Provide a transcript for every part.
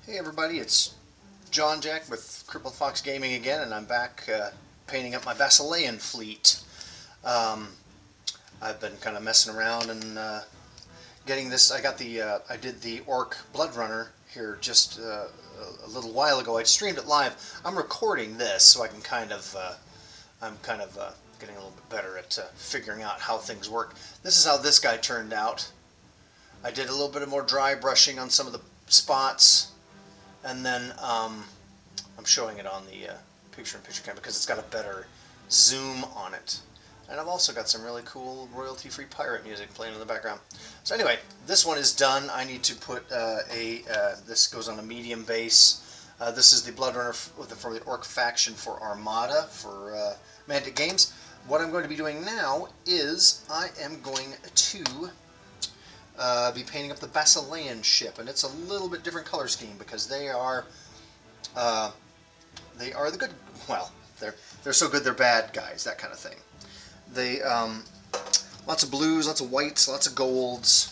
Hey everybody, it's John Jack with Crippled Fox Gaming again, and I'm back painting up my Basilean fleet. Um, I've been kind of messing around and getting this. I did the Orc Blood Runner here just a little while ago. I streamed it live. I'm recording this so I can I'm getting a little bit better at figuring out how things work. This is how this guy turned out. I did a little bit of more dry brushing on some of the spots. And then I'm showing it on the picture-in-picture camera because it's got a better zoom on it. And I've also got some really cool royalty-free pirate music playing in the background. So anyway, this one is done. I need to put this goes on a medium base. This is the Blood Runner for the Orc faction for Armada for Mantic Games. What I'm going to be doing now is I am going to be painting up the Basilean ship, and it's a little bit different color scheme because they are the good. Well, they're so good they're bad guys, that kind of thing. They lots of blues, lots of whites, lots of golds.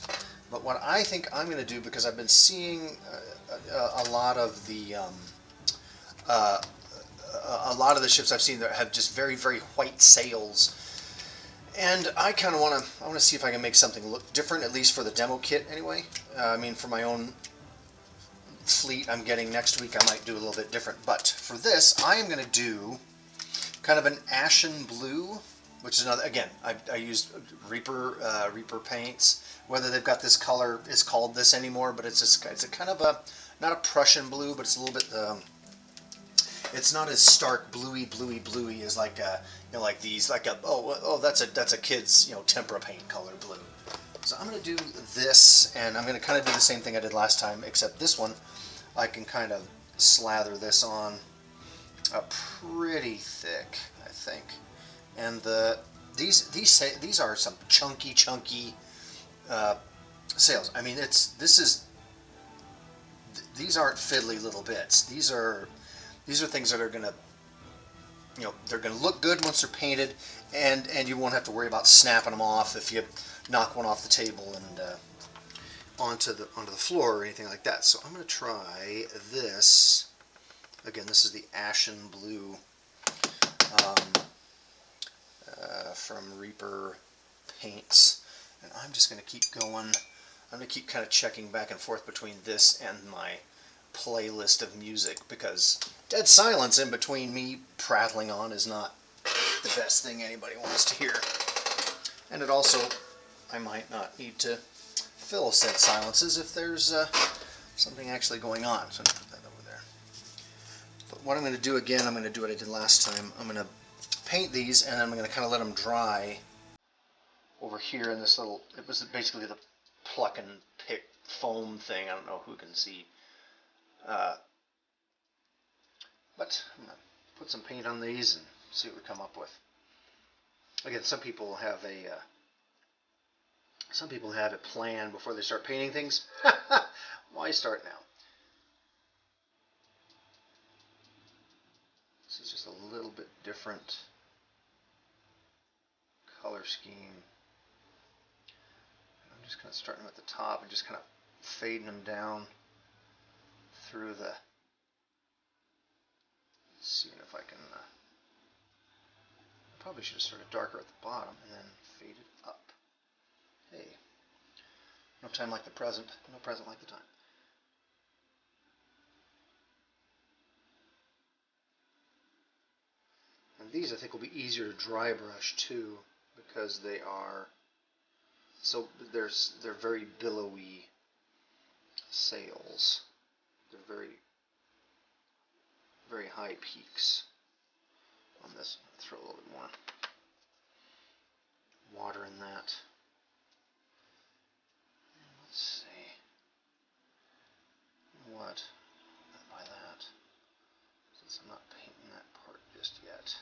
But what I think I'm going to do, because I've been seeing a lot of the ships I've seen that have just very white sails. And I kind of want to see if I can make something look different, at least for the demo kit anyway. I mean, for my own fleet I'm getting next week, I might do a little bit different. But for this, I am going to do kind of an ashen blue, which is another, again, I used Reaper paints. Whether they've got this color is called this anymore, but it's a kind of a, not a Prussian blue, but it's a little bit, it's not as stark bluey as like like these, like that's a kid's tempera paint color blue. So I'm going to do this, and I'm going to kind of do the same thing I did last time, except this one I can kind of slather this on pretty thick, I think. And these are some chunky sails. I mean, these aren't fiddly little bits. These are things that are gonna, they're gonna look good once they're painted, and you won't have to worry about snapping them off if you knock one off the table and onto the floor or anything like that. So I'm gonna try this again. This is the ashen blue from Reaper Paints, and I'm just gonna keep going. I'm gonna keep kind of checking back and forth between this and my playlist of music, because dead silence in between me prattling on is not the best thing anybody wants to hear. And it also, I might not need to fill said silences if there's something actually going on. So I'm going to put that over there. But what I'm going to do again, I'm going to do what I did last time. I'm going to paint these, and I'm going to kind of let them dry over here in this little, it was basically the pluck and pick foam thing. I don't know who can see. But I'm going to put some paint on these and see what we come up with. Again, some people have it planned before they start painting things. Why start now? This is just a little bit different color scheme. I'm just kind of starting at the top and just kind of fading them down through the, seeing if I can, I probably should have started darker at the bottom and then faded up. Hey, no time like the present, no present like the time. And these I think will be easier to dry brush too, because they are, so they're very billowy sails. They're very high peaks on this. I'll throw a little bit more water in that. Let's see what by that, since I'm not painting that part just yet.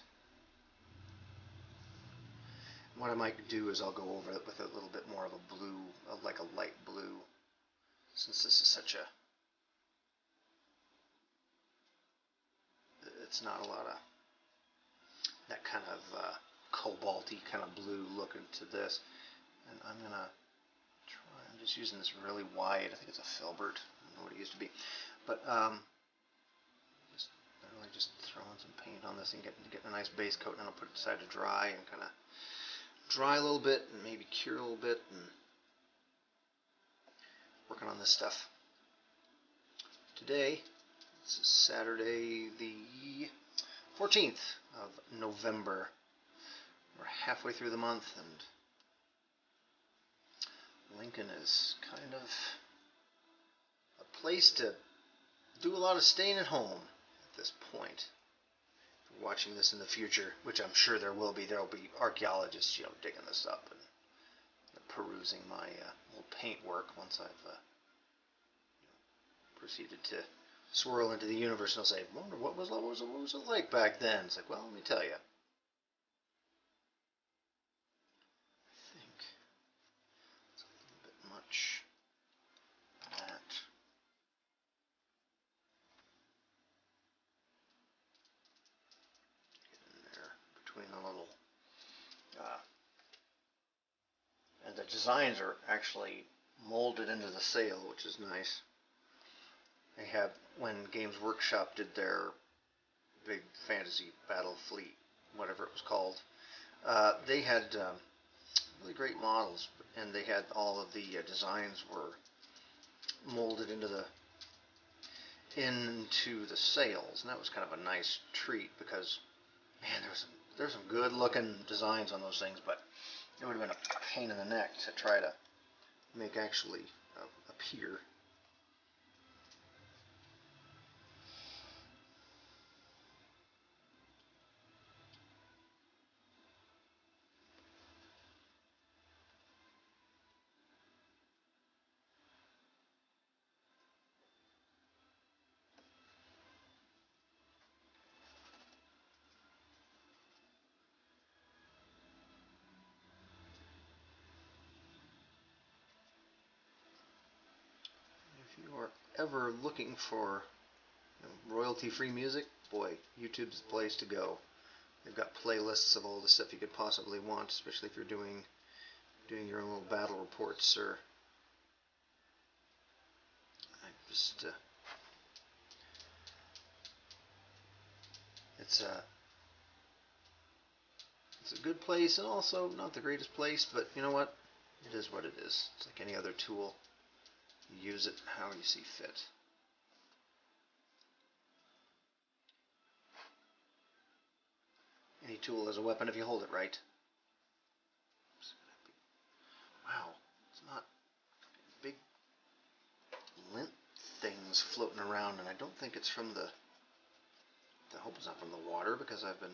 What I might do is I'll go over it with a little bit more of a blue, like a light blue, since this is such a, it's not a lot of that kind of cobalty kind of blue look into this. And I'm gonna try, I'm just using this really wide, I think it's a filbert, I don't know what it used to be, But just literally just throwing some paint on this and getting a nice base coat, and then I'll put it aside to dry and kind of dry a little bit and maybe cure a little bit, and working on this stuff. Today, this is Saturday the 14th of November. We're halfway through the month, and Lincoln is kind of a place to do a lot of staying at home at this point. If you're watching this in the future, which I'm sure there will be archaeologists, digging this up and perusing my old paint work once I've proceeded to swirl into the universe, and they'll say, "Wonder what was it like back then?" It's like, well, let me tell you. I think it's a little bit much. That. Get in there between the little. And the designs are actually molded into the sail, which is nice. They have, when Games Workshop did their big fantasy battle fleet, whatever it was called, they had really great models, and they had all of the designs were molded into the sails, and that was kind of a nice treat because, man, there's some good looking designs on those things, but it would have been a pain in the neck to try to make actually appear. If you are ever looking for royalty-free music, boy, YouTube's the place to go. They've got playlists of all the stuff you could possibly want, especially if you're doing your own little battle reports, or it's a good place, and also not the greatest place, but you know what? It is what it is. It's like any other tool. You use it how you see fit. Any tool is a weapon if you hold it right. Wow, it's not big lint things floating around, and I don't think it's from I hope it's not from the water, because it's the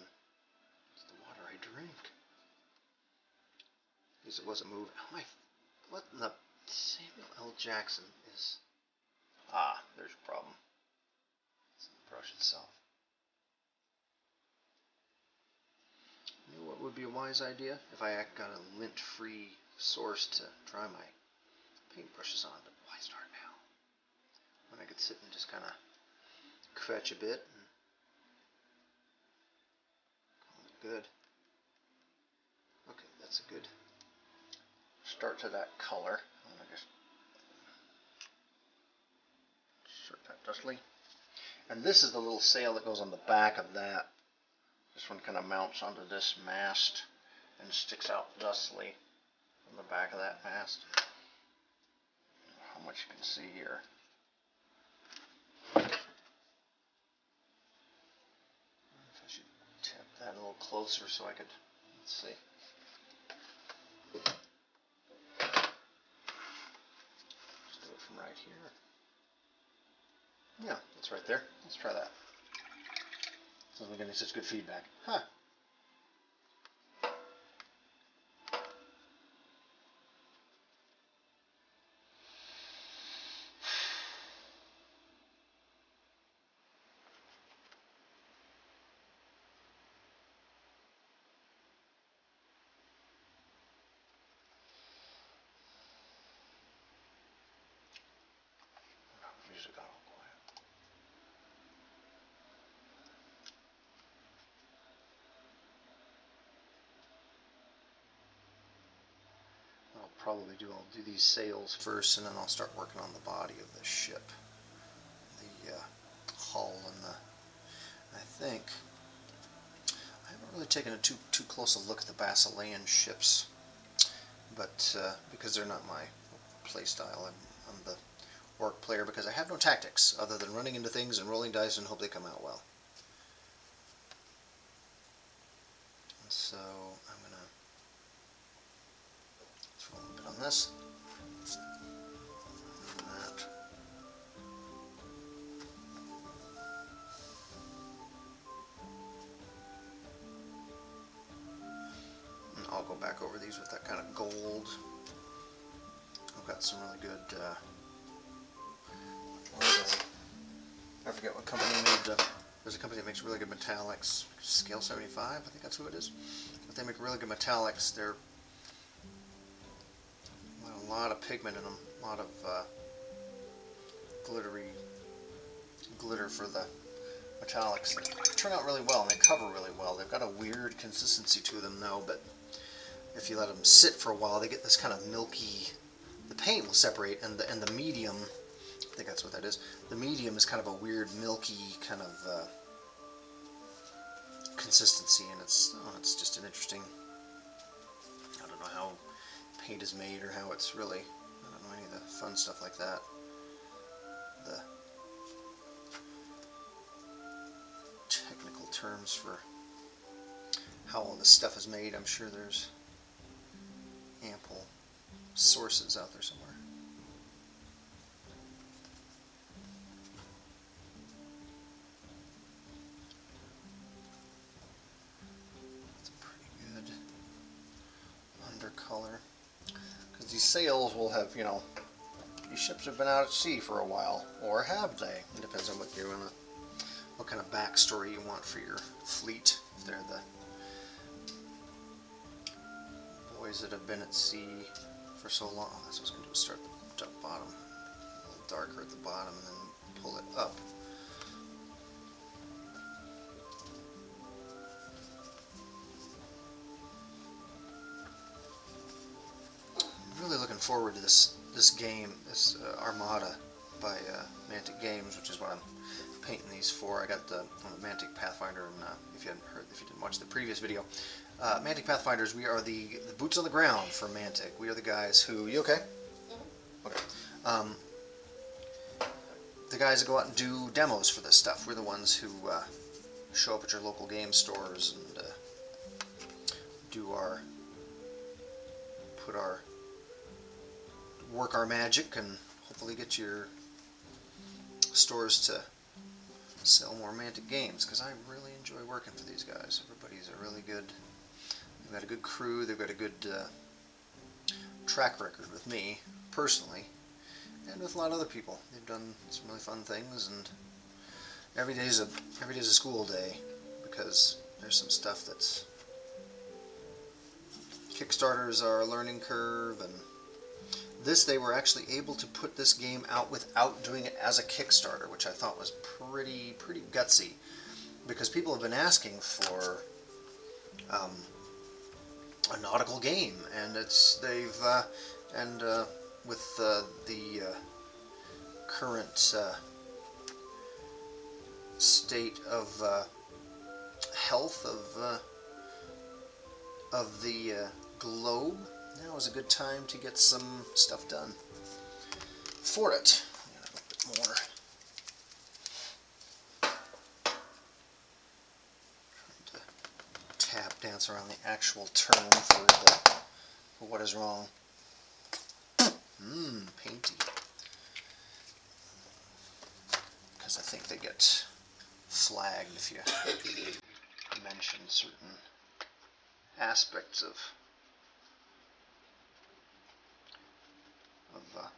water I drink. At least it wasn't moving. What in the Samuel L. Jackson is... there's your problem. It's in the brush itself. You know what would be a wise idea? If I got a lint-free source to dry my paintbrushes on, but why start now? When I could sit and just kind of fetch a bit and call it good. Okay, that's a good start to that color. I'm going to just insert that dustly. And this is the little sail that goes on the back of that. This one kind of mounts onto this mast and sticks out dustly from the back of that mast. How much you can see here. I should tap that a little closer so I could, let's see. Just do it from right here. Yeah, it's right there. Let's try that. Since we're getting such good feedback. Huh. Music got all quiet. I'll do these sails first, and then I'll start working on the body of the ship. taken a too close a look at the Basilean ships, but because they're not my playstyle, I'm the orc player because I have no tactics other than running into things and rolling dice and hope they come out well. So I'm gonna throw a bit on this. And that. And I'll go back over these with that kind of gold. I've got some really good. I forget what company made. There's a company that makes really good metallics. Scale 75, I think that's who it is. But they make really good metallics. They're a lot of pigment in them, a lot of glitter for the metallics. They turn out really well and they cover really well. They've got a weird consistency to them though, but if you let them sit for a while, they get this kind of milky. The paint will separate, and the medium. I think that's what that is. The medium is kind of a weird, milky kind of consistency, and it's just an interesting. I don't know how paint is made or how it's really. I don't know any of the fun stuff like that. The technical terms for how all this stuff is made. I'm sure there's ample sources out there somewhere. That's a pretty good undercolor. Because these sails will have, you know, these ships have been out at sea for a while, or have they? It depends on what you want to, what kind of backstory you want for your fleet. If they're the boys that have been at sea for so long. That's what I was going to do, is start the bottom, a little darker at the bottom, and then pull it up. I'm really looking forward to this game, this Armada by Mantic Games, which is what I'm painting these for. I got the Mantic Pathfinder, and if you didn't watch the previous video, Mantic Pathfinders, we are the boots on the ground for Mantic. We are the guys who, you okay? Mm-hmm. Okay. The guys that go out and do demos for this stuff. We're the ones who show up at your local game stores and work our magic and hopefully get your stores to sell more Mantic games, because I really enjoy working for these guys. Everybody's a really good. They've got a good crew. They've got a good track record with me personally, and with a lot of other people. They've done some really fun things, and every day is a school day, because there's some stuff that's Kickstarters are a learning curve, and they were actually able to put this game out without doing it as a Kickstarter, which I thought was pretty gutsy, because people have been asking for a nautical game, and with the current state of health of the globe, now is a good time to get some stuff done for it. A little bit more. Trying to dance around the actual term for what is wrong. Painty. Because I think they get flagged if you mention certain aspects of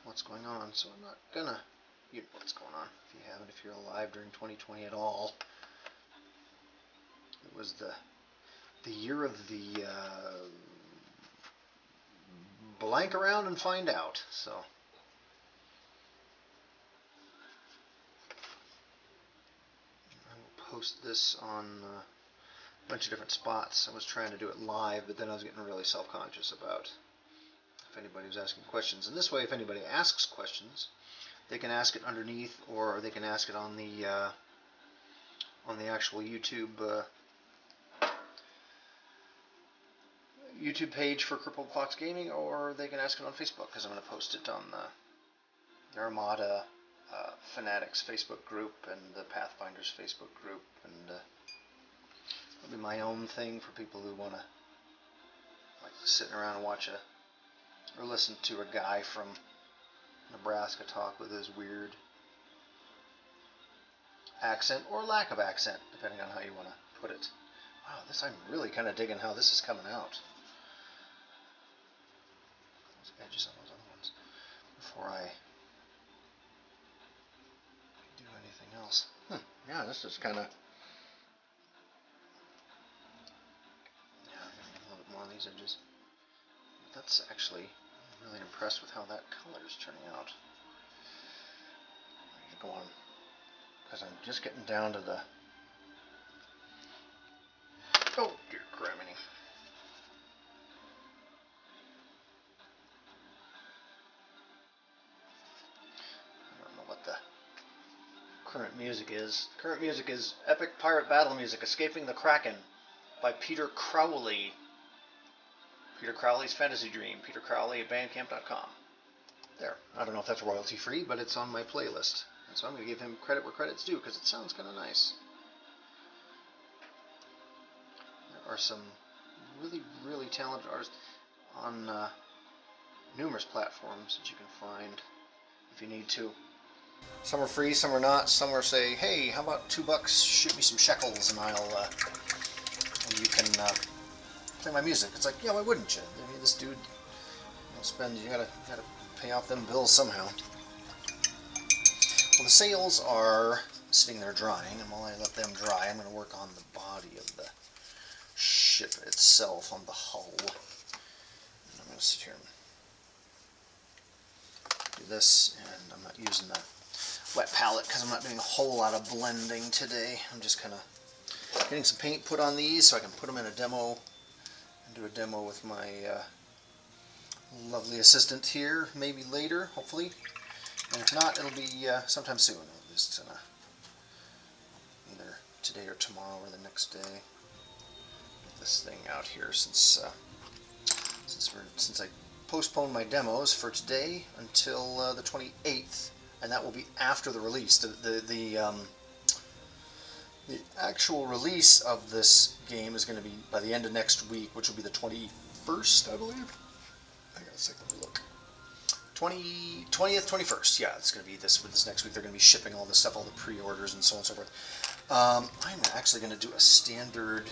what's going on. So I'm not gonna, you know what's going on if you haven't, if you're alive during 2020 at all. It was the year of the blank around and find out. So I will post this on a bunch of different spots. I was trying to do it live, but then I was getting really self-conscious about if anybody was asking questions. And this way, if anybody asks questions, they can ask it underneath, or they can ask it on the actual YouTube YouTube page for Crippled Fox Gaming, or they can ask it on Facebook, because I'm going to post it on the Armada Fanatics Facebook group and the Pathfinders Facebook group, and it'll be my own thing for people who want to like sitting around and watch or listen to a guy from Nebraska talk with his weird accent or lack of accent, depending on how you want to put it. Wow, I'm really kind of digging how this is coming out. Those edges on those other ones before I do anything else. Yeah, this is kind of. Yeah, I'm going to get a little bit more on these edges. That's actually, I'm really impressed with how that color is turning out. I need to go on, because I'm just getting down to the. Oh, dear criminy. I don't know what the current music is. Current music is Epic Pirate Battle Music, Escaping the Kraken by Peter Crowley. Peter Crowley's Fantasy Dream. Peter Crowley at bandcamp.com. There. I don't know if that's royalty free, but it's on my playlist. And so I'm going to give him credit where credit's due, because it sounds kind of nice. There are some really, really talented artists on numerous platforms that you can find if you need to. Some are free, some are not. Some are say, hey, how about $2? Shoot me some shekels, and you can play my music. It's like, yeah, why wouldn't you? I mean, this dude, you gotta pay off them bills somehow. Well, the sails are sitting there drying, and while I let them dry, I'm going to work on the body of the ship itself, on the hull. And I'm going to sit here and do this, and I'm not using the wet palette because I'm not doing a whole lot of blending today. I'm just kind of getting some paint put on these so I can put them in a demo and do a demo with my lovely assistant here, maybe later, hopefully. And if not, it'll be sometime soon. I'll just either today or tomorrow or the next day get this thing out here, since I postponed my demos for today until the 28th, and that will be after the release. The actual release of this game is going to be by the end of next week, which will be the 21st, I believe. I gotta take a look. 20th, 21st. Yeah, it's going to be this next week. They're going to be shipping all this stuff, all the pre-orders and so on and so forth. I'm actually going to do a standard.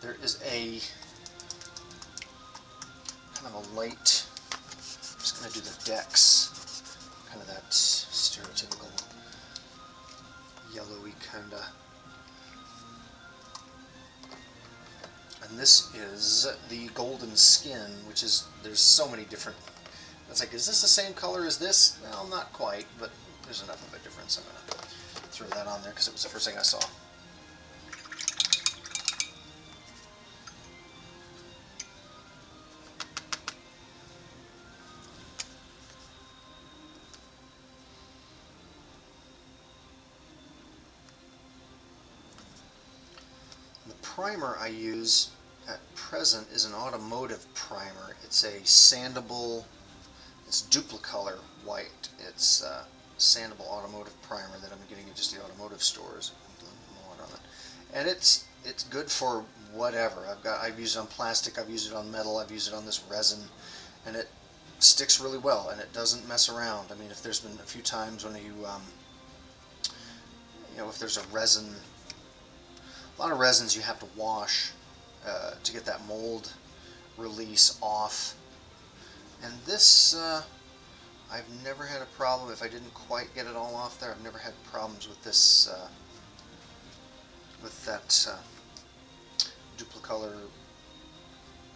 There is a kind of a light. I'm just going to do the decks, kind of that stereotypical yellowy kind of. And this is the golden skin, which is, there's so many different. It's like, is this the same color as this? Well, not quite, but there's enough of a difference. I'm going to throw that on there because it was the first thing I saw. The primer I use at present is an automotive primer. It's a sandable, it's duplicolor white. It's a sandable automotive primer that I'm getting at just the automotive stores. And it's good for whatever. I've used it on plastic, I've used it on metal, I've used it on this resin, and it sticks really well, and it doesn't mess around. I mean, if there's been a few times when you know, if there's a resin, a lot of resins you have to wash to get that mold release off. And this, I've never had a problem. If I didn't quite get it all off there, I've never had problems with this, with that duplicolor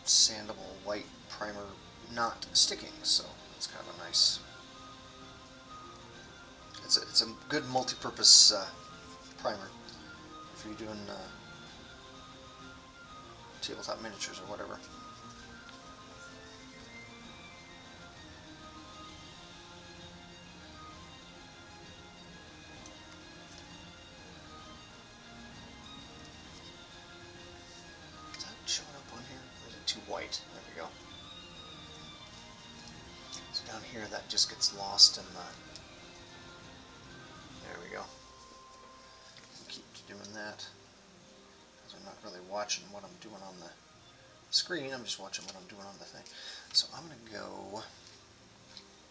sandable white primer not sticking. So it's kind of nice. It's a good multi-purpose primer if you're doing tabletop miniatures or whatever. Is that showing up on here? Or is it too here that just gets lost in the... There we go. Keep doing that. Because I'm not really watching what I'm doing on the screen, I'm just watching what I'm doing on the thing. So I'm going to go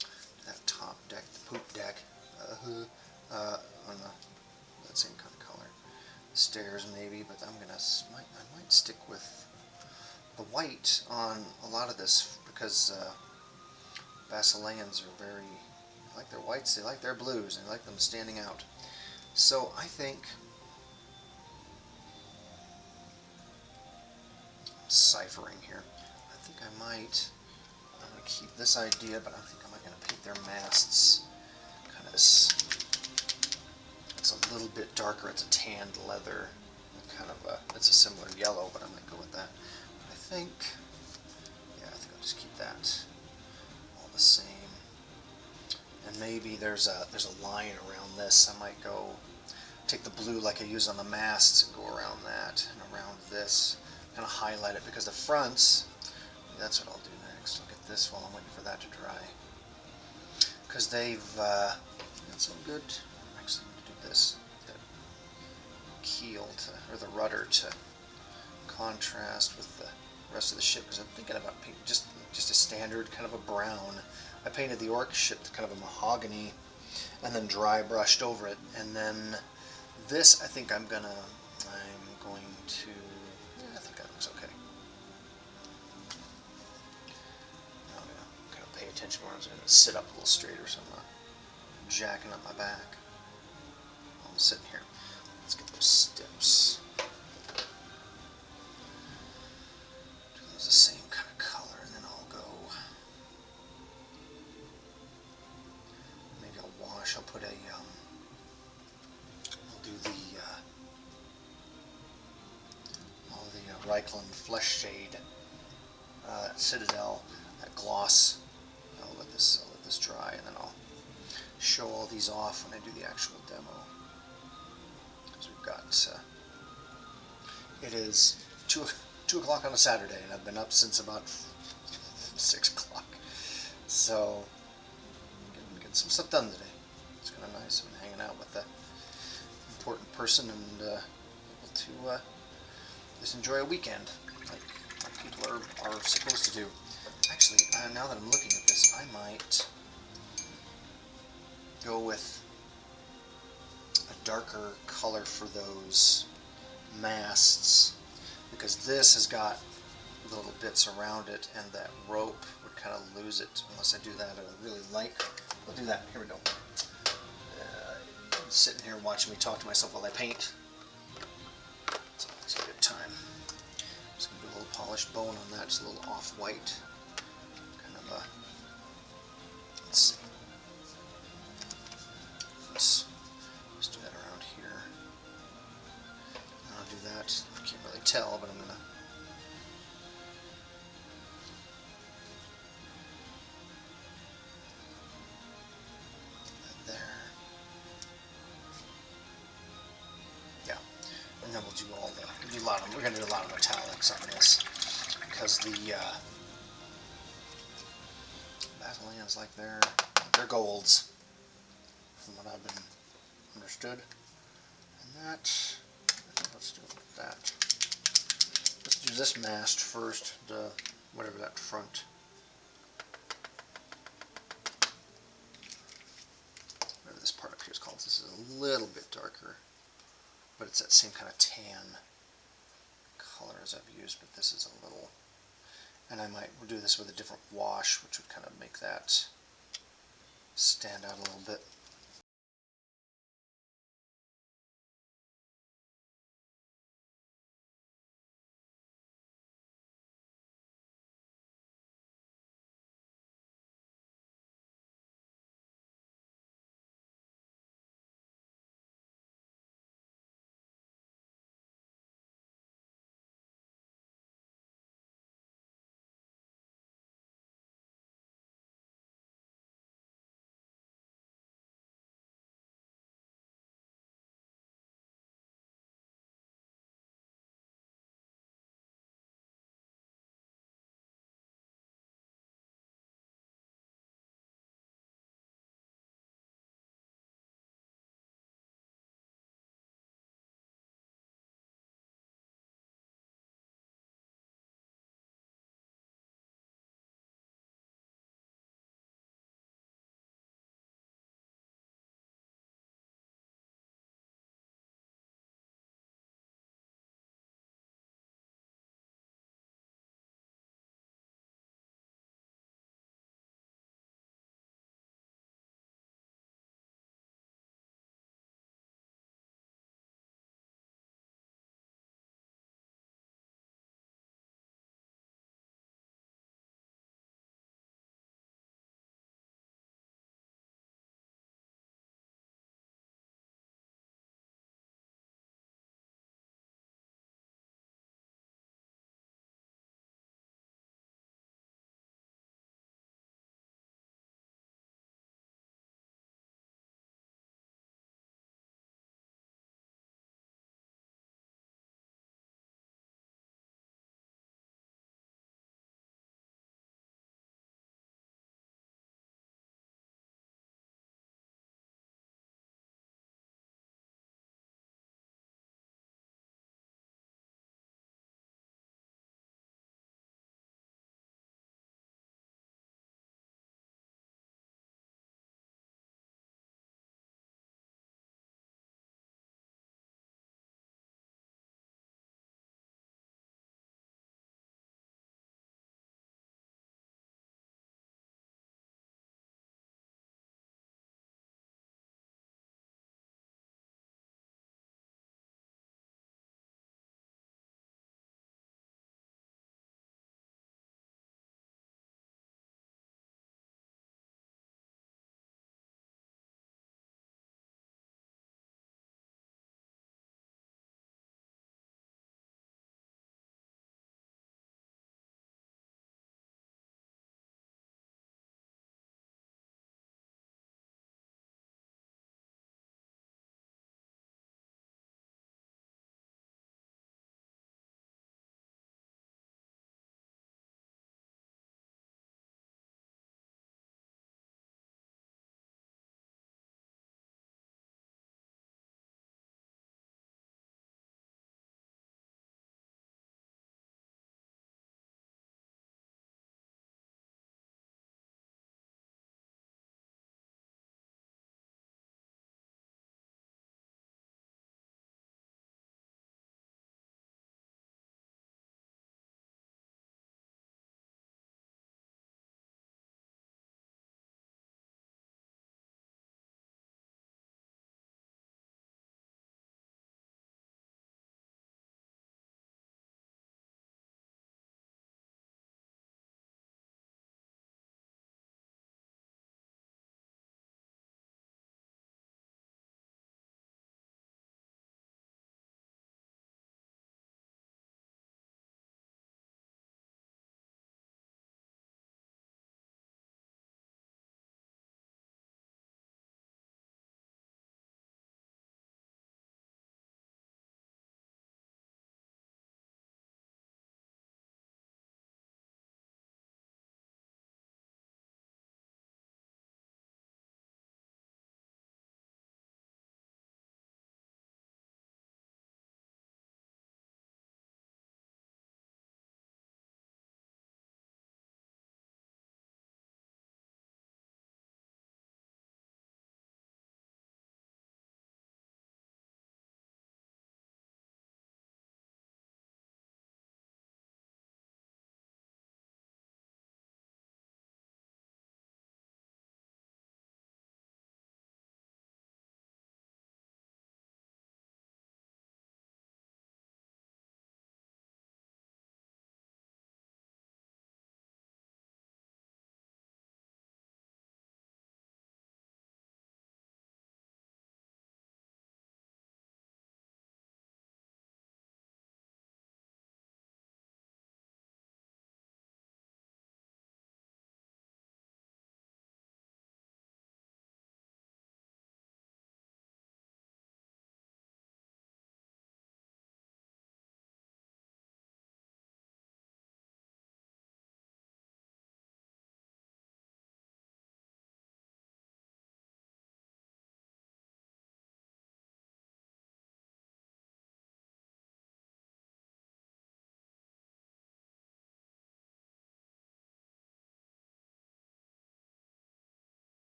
to that top deck, the poop deck, on that same kind of color. Stairs maybe, but I might stick with the white on a lot of this because Basileans are very, they like their whites, they like their blues, they like them standing out. So I think ciphering here. I think I'm going to keep this idea, but I think I'm going to paint their masts kind of this. It's a little bit darker. It's a tanned leather, kind of it's a similar yellow, but I might go with that. I think I'll just keep that all the same. And maybe there's a line around this. I might go take the blue like I use on the masts and go around that and around this. Kind of highlight it because the fronts, that's what I'll do next. I'll get this while I'm waiting for that to dry. Because they've got some good, actually I'm going to do this, the keel or the rudder to contrast with the rest of the ship, because I'm thinking about painting just a standard kind of a brown. I painted the orc ship kind of a mahogany and then dry brushed over it, and then this I think I'm going to, I think that looks okay. Now I'm going to kind of pay attention where I'm going to sit up a little straighter so I'm not jacking up my back while I'm sitting here. Let's get those steps. Do those the same kind of color, and then I'll go, maybe I'll wash, I'll put a, I'll do the Reichland Flesh Shade, that Citadel, that gloss. I'll let this dry, and then I'll show all these off when I do the actual demo. Because we've got, it is 2 o'clock on a Saturday, and I've been up since about 6 o'clock. So, getting some stuff done today. It's kind of nice. I've been hanging out with an important person and able to just enjoy a weekend like people are supposed to do. Actually, now that I'm looking at this, I might go with a darker color for those masts, because this has got little bits around it, and that rope would kind of lose it unless I do that at a really light. I'll do that. Here we go. Sitting here watching me talk to myself while I paint. It's always a good time. I'm just going to do a little polished bone on that, just a little off-white. Kind of a, let's see. Let's do that around here. And I'll do that. I can't really tell, but I'm going to and then we'll do all the, we're going to do a lot of metallics on this, because the Basileans like their golds, from what I've been understood. And that, let's do that. Let's do this mast first, the whatever that front, whatever this part up here is called. This is a little bit darker, but it's that same kind of tan color as I've used, but this is a little, and I might do this with a different wash, which would kind of make that stand out a little bit.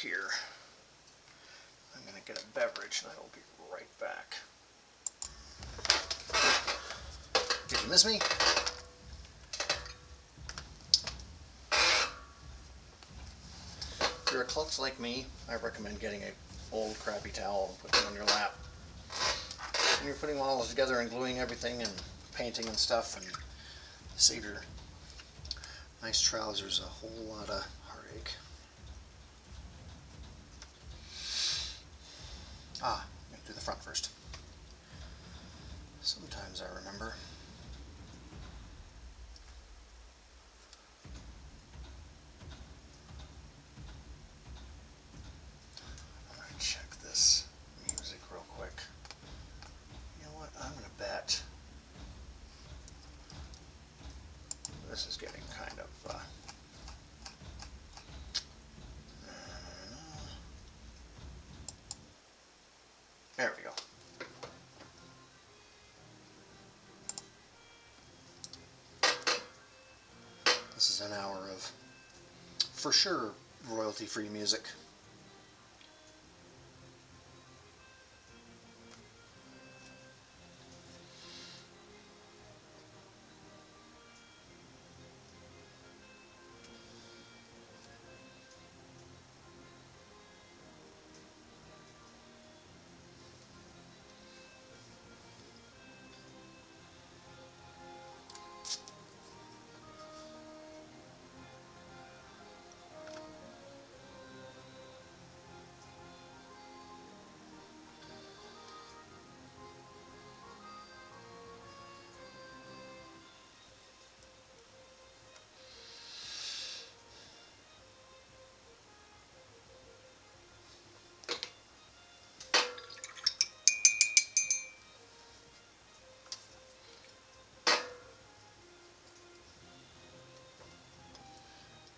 here. I'm going to get a beverage and I will be right back. Did you miss me? If you're a klutz like me, I recommend getting an old crappy towel and putting it on your lap. When you're putting all this together and gluing everything and painting and stuff, and save your nice trousers a whole lot of heartache. I'm going to do the front first. Sometimes I remember. I'm going to check this music real quick. You know what? I'm going to bet this is getting kind of there we go. This is an hour of, for sure, royalty-free music.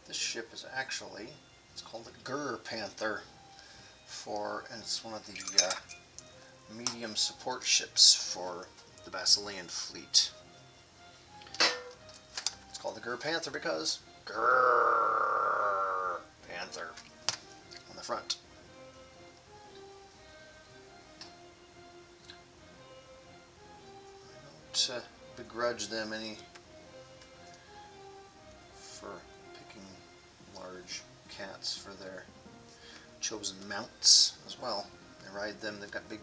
This ship is actually, it's called the Gur Panther, and it's one of the medium support ships for the Basilean fleet. It's called the Ger Panther because Ger Panther on the front. I don't begrudge them any for picking large cats for their chosen mounts as well. They ride them. They've got big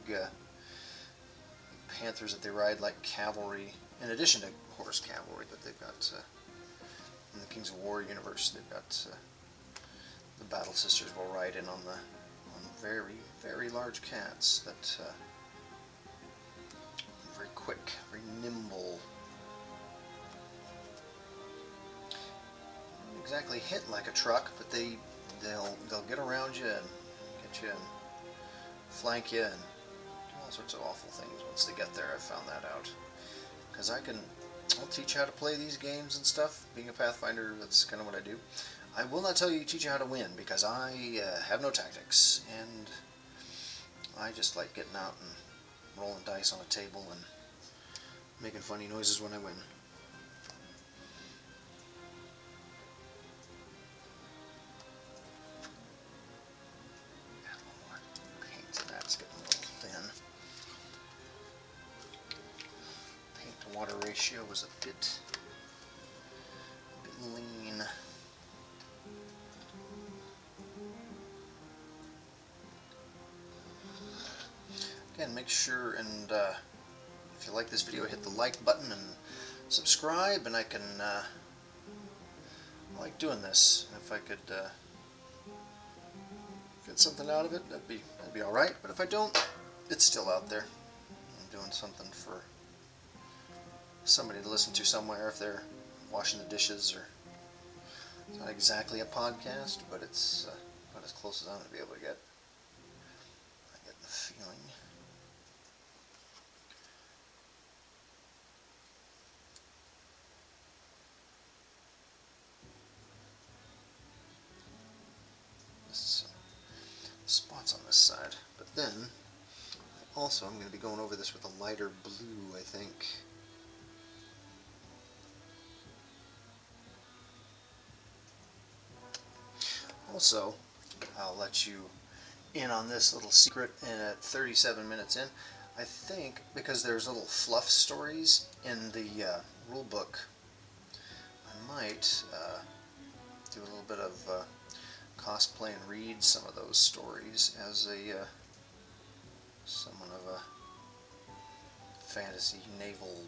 panthers that they ride like cavalry, in addition to horse cavalry. But they've got in the Kings of War universe, they've got the battle sisters will ride in on very, very large cats that very quick, very nimble. Not exactly hit like a truck, but they'll get around you and get you and flank you and do all sorts of awful things once they get there. I found that out because I'll teach you how to play these games and stuff. Being a Pathfinder, that's kind of what I do. I will not teach you how to win because I have no tactics, and I just like getting out and rolling dice on a table and making funny noises when I win. Add a little more paint to that. It's getting a little thin. Paint to water ratio was a bit lean. Again, make sure and if you like this video, hit the like button and subscribe. And I like doing this. If I could get something out of it, that'd be all right. But if I don't, it's still out there. I'm doing something for somebody to listen to somewhere if they're washing the dishes, or it's not exactly a podcast, but it's about as close as I'm going to be able to get. I get the feeling. Some spots on this side, but then also I'm going to be going over this with a lighter blue, I think. Also, I'll let you in on this little secret at 37 minutes in. I think because there's little fluff stories in the rule book, I might do a little bit of cosplay and read some of those stories as a somewhat of a fantasy naval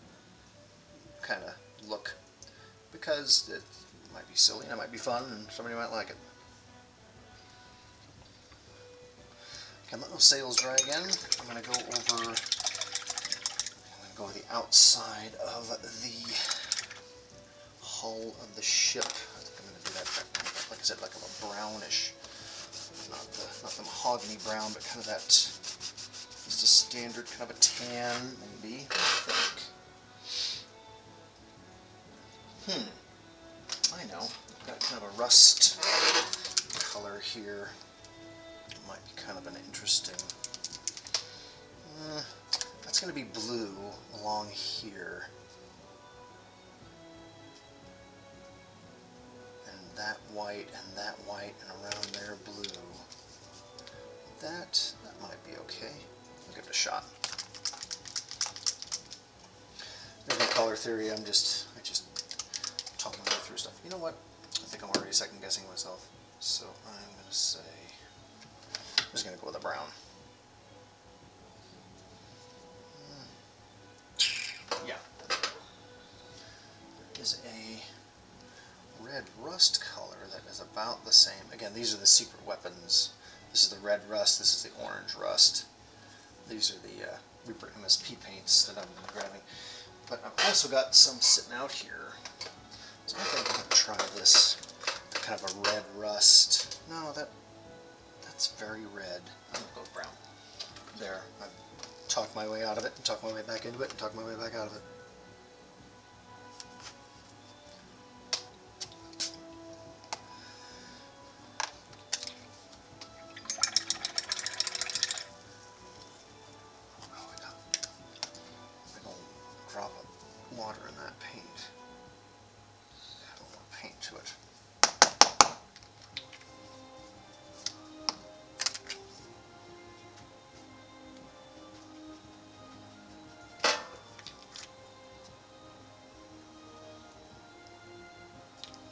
kind of look, because it might be silly and it might be fun and somebody might like it. Okay, let those sails dry again. I'm going to go over, the outside of the hull of the ship. I think I'm going to do that, like I said, like a brownish, not the mahogany brown, but kind of that, just a standard kind of a tan, maybe, I think. I know, I've got kind of a rust color here. It might be kind of an interesting, that's going to be blue along here. And that white and around there blue. That might be okay. I'll give it a shot. There's no color theory, I just talking my way through stuff. You know what? I think I'm already second guessing myself. So I'm going to say, I'm just going to go with a brown. Yeah. There is a red rust color that is about the same. Again, these are the secret weapons. This is the red rust, this is the orange rust. These are the Reaper MSP paints that I'm grabbing. But I've also got some sitting out here. So I think I'm going to try this kind of a red rust. No, that's very red. I'm going to go with brown. There. I've talked my way out of it, and talked my way back into it, and talked my way back out of it. Oh, I got a big old drop of water in that paint. Add a little paint to it.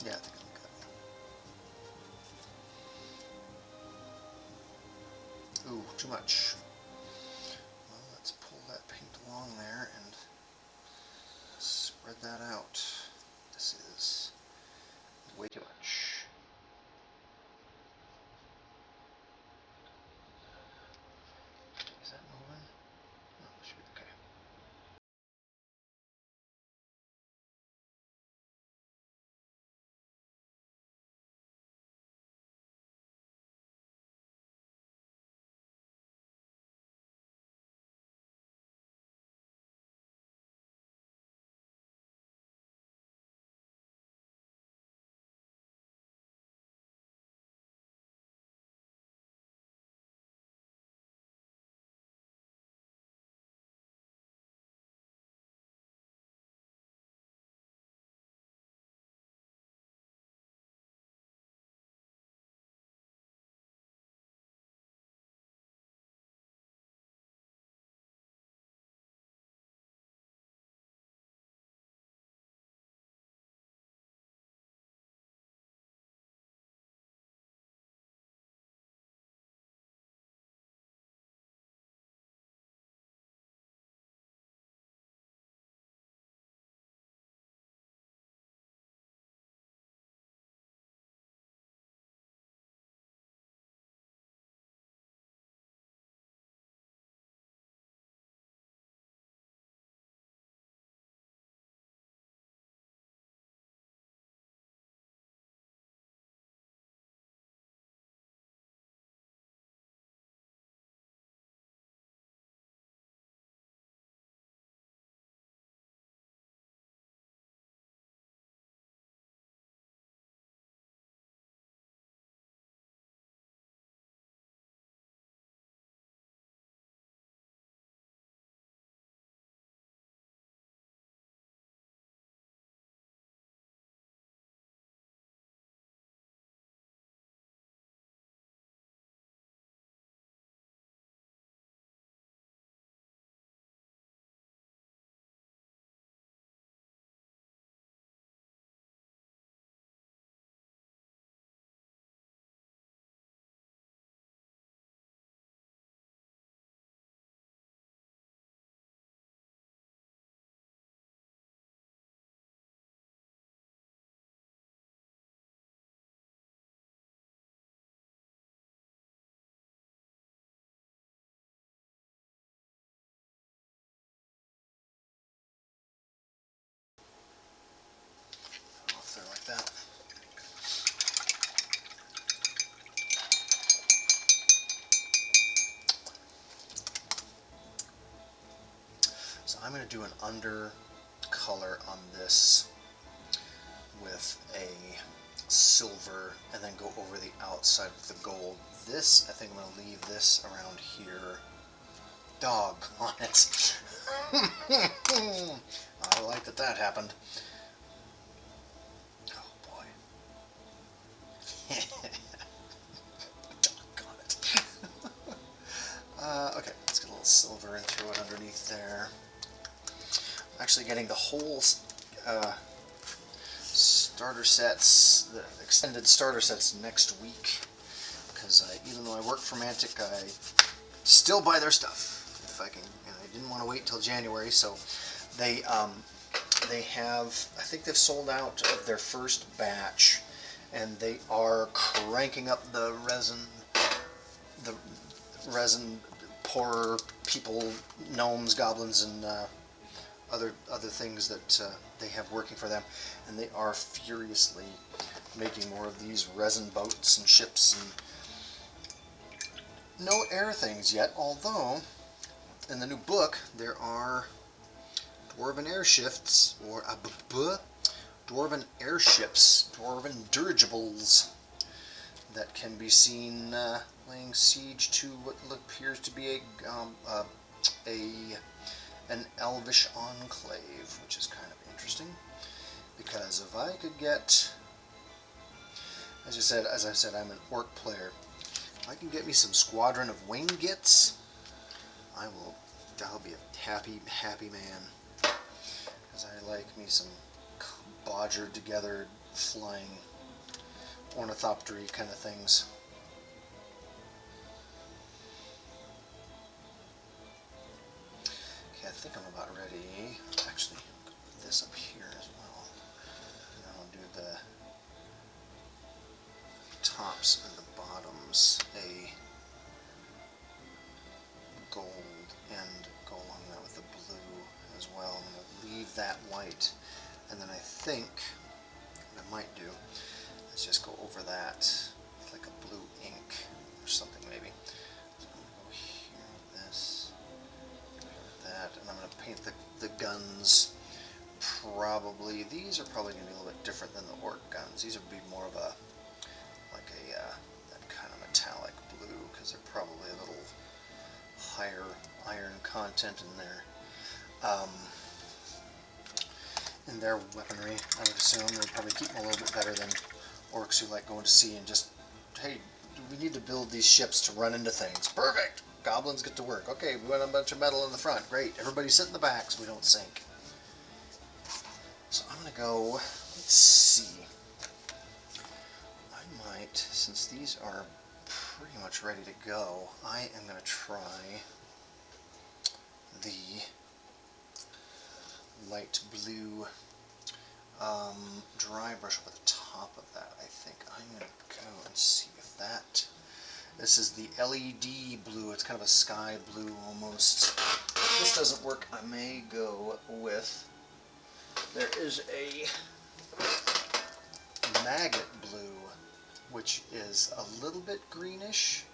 Yeah, I think I'm good. Ooh, too much. Well, let's pull that paint along there and spread that out. This is way too much. Is that moving? No, it should be okay. I'm going to do an under color on this with a silver and then go over the outside with the gold. This, I think I'm going to leave this around here. Dog on it. I like that happened. Oh boy. Dog on it. Okay, let's get a little silver and throw it underneath there. I'm actually getting the whole starter sets, the extended starter sets next week, because even though I work for Mantic, I still buy their stuff if I can. And I didn't want to wait till January, so they have, I think they've sold out of their first batch, and they are cranking up the resin, poor people, gnomes, goblins, and other things that they have working for them, and they are furiously making more of these resin boats and ships, and no air things yet, although in the new book there are dwarven airships, or dwarven airships, dwarven dirigibles that can be seen laying siege to what appears to be an elvish enclave, which is kind of interesting, because if I could get, as I said, I'm an orc player. If I can get me some squadron of Waingits, I'll be a happy man, because I like me some bodgered together flying ornithoptery kind of things. Okay, I think I'm about ready. Actually, put this up here as well. And then I'll do the tops and the bottoms a gold, and go along that with the blue as well. I'm going to leave that white, and then I think what I might do is just go over that with like a blue ink or something maybe. So I'm going to go here with this, here with that, and I'm going to paint the guns. Probably, these are probably going to be a little bit different than the orc guns. These would be more of a, like a, that kind of metallic blue, because they're probably a little higher iron content in their weaponry. I would assume they would probably keep them a little bit better than orcs who like going to sea and just, hey, we need to build these ships to run into things. Perfect! Goblins get to work. Okay, we want a bunch of metal in the front. Great. Everybody sit in the back so we don't sink. So I'm going to go, let's see. I might, since these are pretty much ready to go, I am going to try the light blue dry brush over the top of that. I think I'm going to go and see if that, this is the LED blue, it's kind of a sky blue almost. If this doesn't work, I may go with, there is a maggot blue, which is a little bit greenish.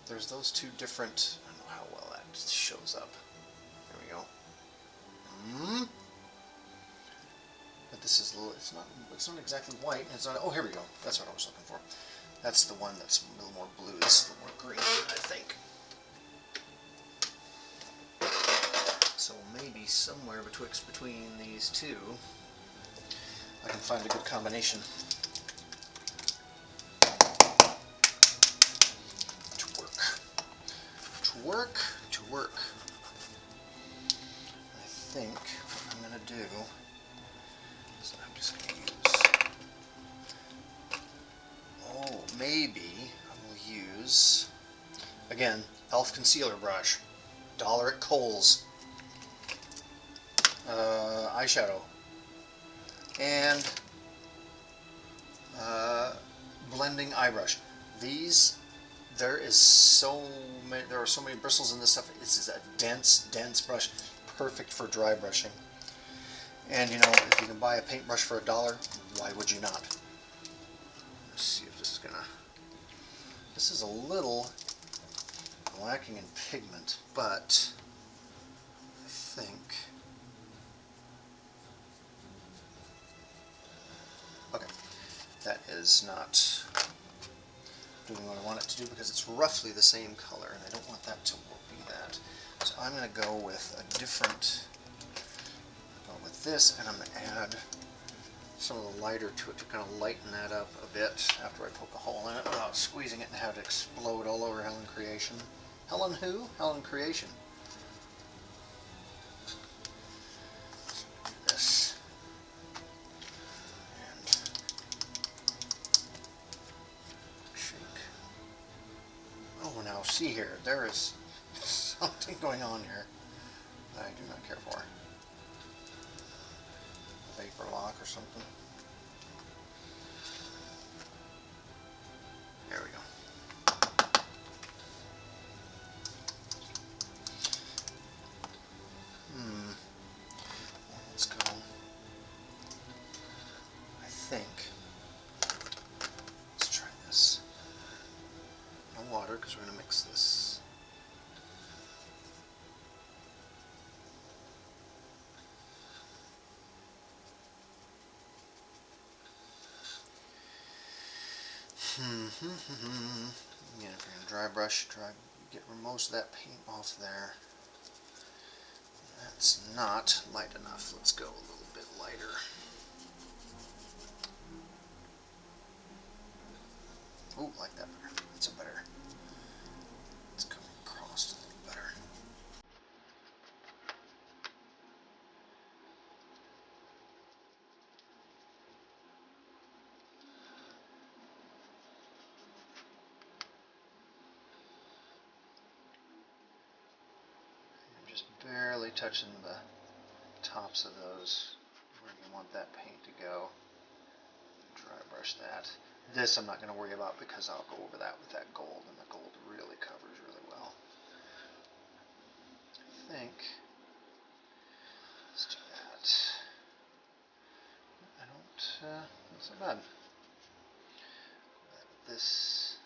There's those two different, I don't know how well that shows up. There we go. But this is a little, it's not exactly white. It's not, oh, here we go. That's what I was looking for. That's the one that's a little more blue. This is a little more green, I think. So maybe somewhere between these two, I can find a good combination. To work. I think what I'm going to do is I'm just going to use, maybe I will use, again, Elf Concealer Brush, $1 at Kohl's, eyeshadow, and blending eye brush. These, there are so many bristles in this stuff. It's a dense brush, perfect for dry brushing. And you know, if you can buy a paintbrush for $1, why would you not? Let's see if this is gonna. This is a little lacking in pigment, but I think. Okay, that is not doing what I want it to do because it's roughly the same color, and I don't want that to be that. So I'm going to go with a different, with this, and I'm going to add some of the lighter to it to kind of lighten that up a bit after I poke a hole in it without squeezing it and have it explode all over Helen Creation. Helen who? Helen Creation. So do this. And shake. Oh, now see here, there is something going on here that I do not care for. Vapor lock or something. There we go. Let's go. I think. Let's try this. No water because we're going to mix this. Yeah, if you're going to dry brush, get most of that paint off there. That's not light enough. Let's go a little bit lighter. Ooh, like that better. That's a better. It's coming across a little better. Just barely touching the tops of those where you want that paint to go. Dry brush that. This I'm not going to worry about because I'll go over that with that gold, and the gold really covers really well. I think. Let's do that. I don't. That's not bad. This.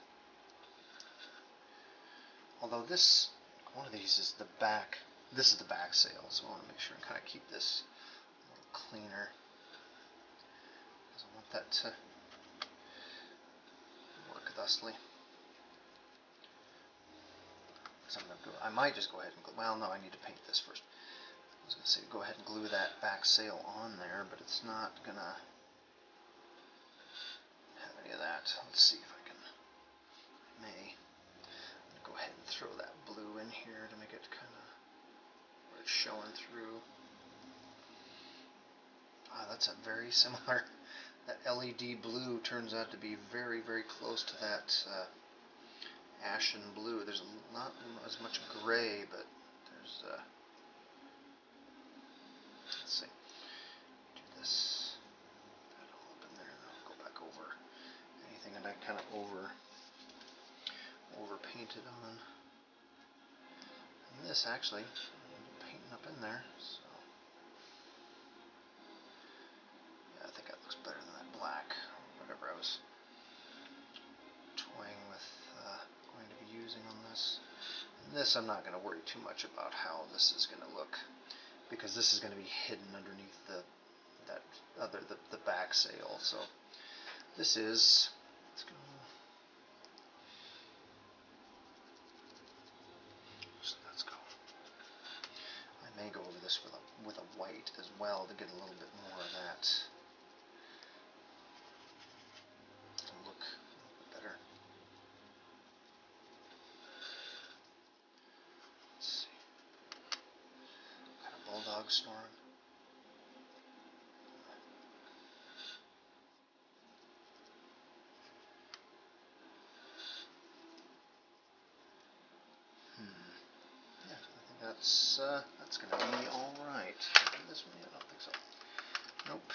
Although this, one of these is the back. This is the back sail, so I want to make sure and kind of keep this a little cleaner. Because I want that to work thusly. So I'm going to go, I might just go ahead and glue, well no, I need to paint this first. I was going to say go ahead and glue that back sail on there, but it's not going to have any of that. Let's see if I can, I'm going to go ahead and throw that blue in here to make it kind of where it's showing through. Ah, that's a very similar, that LED blue turns out to be very, very close to that ashen blue. There's not as much gray, but there's, let's see, do this, that all up in there, and I'll go back over anything that I kind of over painted on. And this actually, I'm painting up in there, so yeah, I think that looks better than that black, or whatever I was toying with going to be using on this. And this I'm not going to worry too much about how this is going to look, because this is going to be hidden underneath the back sail. So this is, let's go. So let's go. I may go over this with a white as well to get a little bit more of that to look a little bit better. Let's see. Got a bulldog snoring. Yeah, I think that's going to be all right. This one, I don't think so. Nope.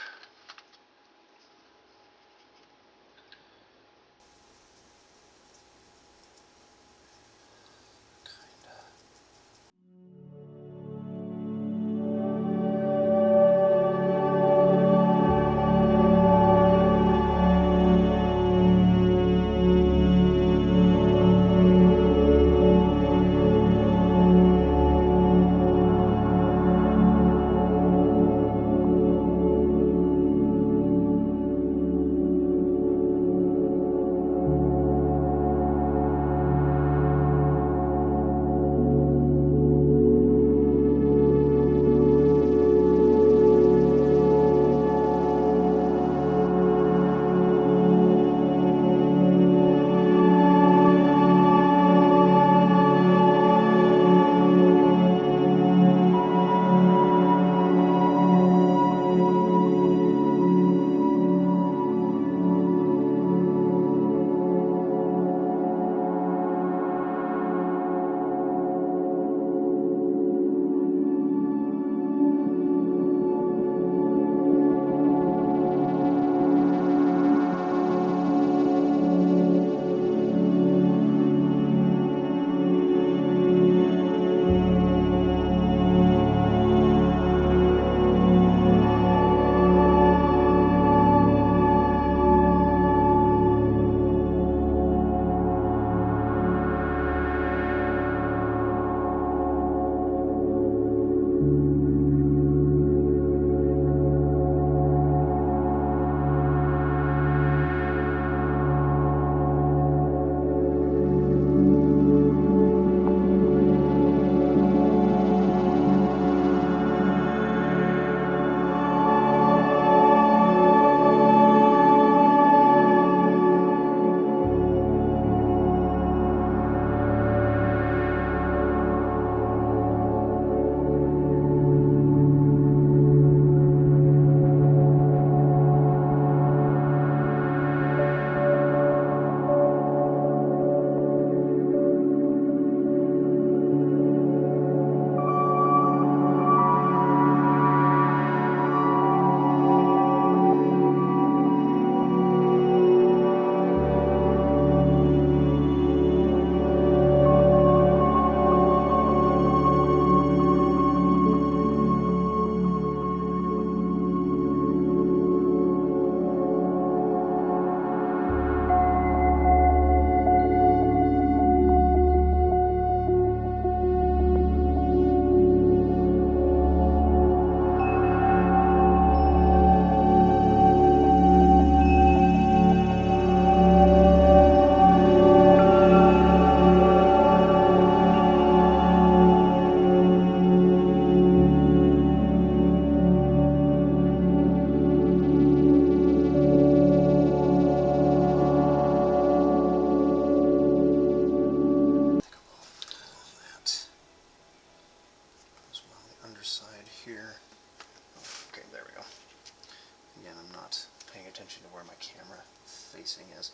Again, I'm not paying attention to where my camera facing is.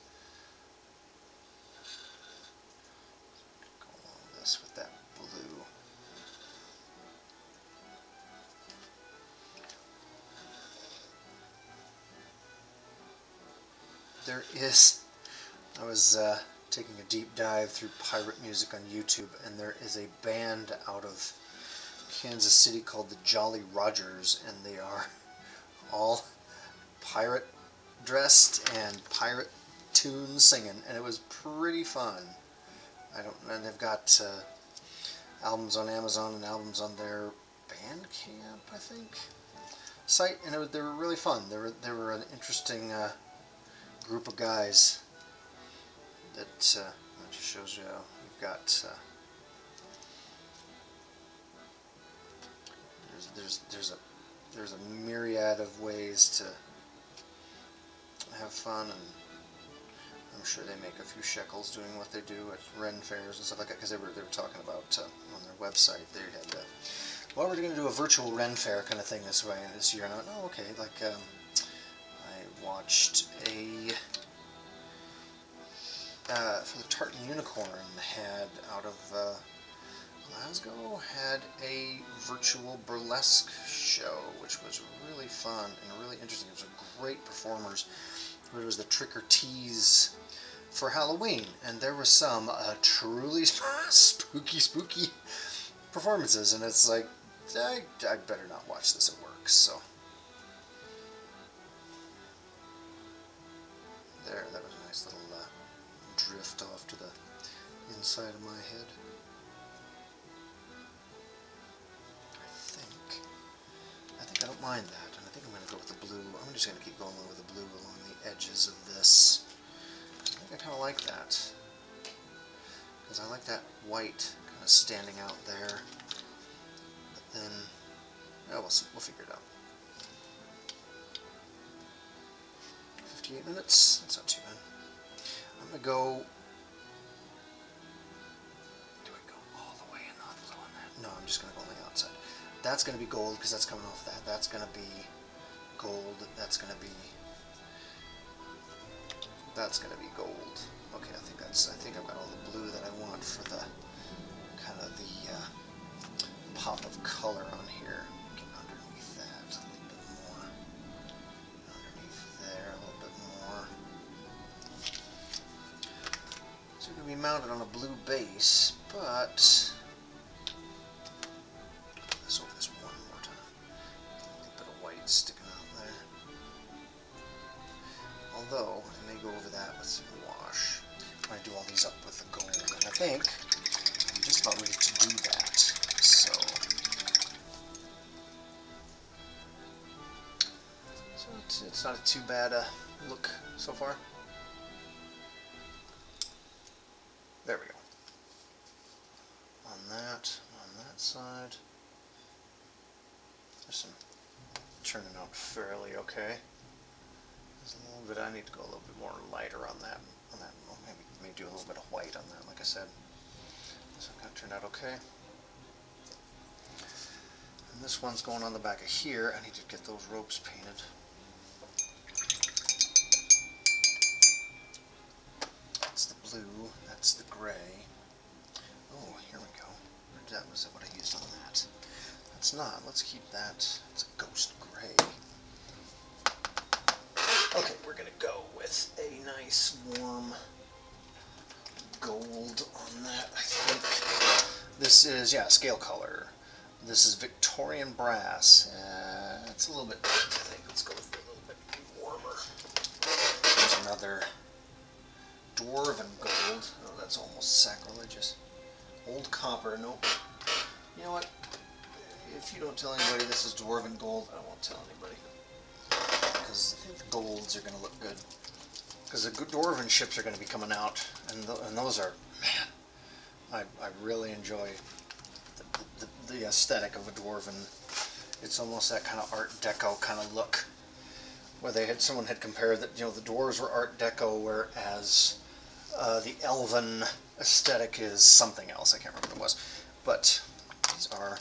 Go along this with that blue. There is, I was taking a deep dive through pirate music on YouTube, and there is a band out of Kansas City called the Jolly Rogers, and they are all pirate dressed and pirate tunes singing, and it was pretty fun. And they've got albums on Amazon and albums on their Bandcamp, I think, site, and they were really fun. They were an interesting group of guys that just shows you we've got there's a myriad of ways to have fun, and I'm sure they make a few shekels doing what they do at Ren fairs and stuff like that, because they were talking about on their website they had well, we're going to do a virtual Ren fair kind of thing this year, and I went, oh, okay, like I watched a for the Tartan Unicorn had out of Glasgow had a virtual burlesque show, which was really fun and really interesting. It was great performers. It was the Trick or Tease for Halloween, and there were some truly spooky performances, and it's like, I better not watch this at work, so. There, that was a nice little drift off to the inside of my head. I think I don't mind that, and I think I'm going to go with the blue. I'm just going to keep going with the blue along the edges of this. I think I kind of like that, because I like that white kind of standing out there. But then, oh, we'll figure it out. 58 minutes. That's not too bad. I'm going to go. Do I go all the way and not blue on that? No, I'm just going to go on the outside. That's going to be gold because that's coming off that. That's going to be gold. That's going to be gold. Okay, I think I've got all the blue that I want for the kind of the pop of color on here. Get underneath that a little bit more. Underneath there a little bit more. So it's going to be mounted on a blue base, but let's over this one more time. A little bit of white sticking out there. Although I may go over that with some wash. I'm going to do all these up with the gold, and I think I'm just about ready to do that. So it's not a too bad look so far. There we go. On that side, there's some turning out fairly okay. There's a little bit, I need to go a little bit more lighter on that. Well, maybe do a little bit of white on that, like I said. So it kind of turned out okay. And this one's going on the back of here. I need to get those ropes painted. That's the blue, that's the gray. Oh, here we go. That was what I used on that. That's not. Let's keep that. It's a ghost gray. Okay, we're going to go with a nice warm gold on that, I think. This is, yeah, scale color. This is Victorian brass. It's a little bit, I think. Let's go with a little bit warmer. There's another dwarven gold. Oh, that's almost sacrilegious. Old copper. Nope. You know what? If you don't tell anybody this is dwarven gold, I won't tell anybody. Because the golds are going to look good. Because the dwarven ships are going to be coming out, and those are, man, I really enjoy the aesthetic of a dwarven. It's almost that kind of Art Deco kind of look, where someone had compared that, the dwarves were Art Deco, whereas the elven aesthetic is something else. I can't remember what it was, but these are.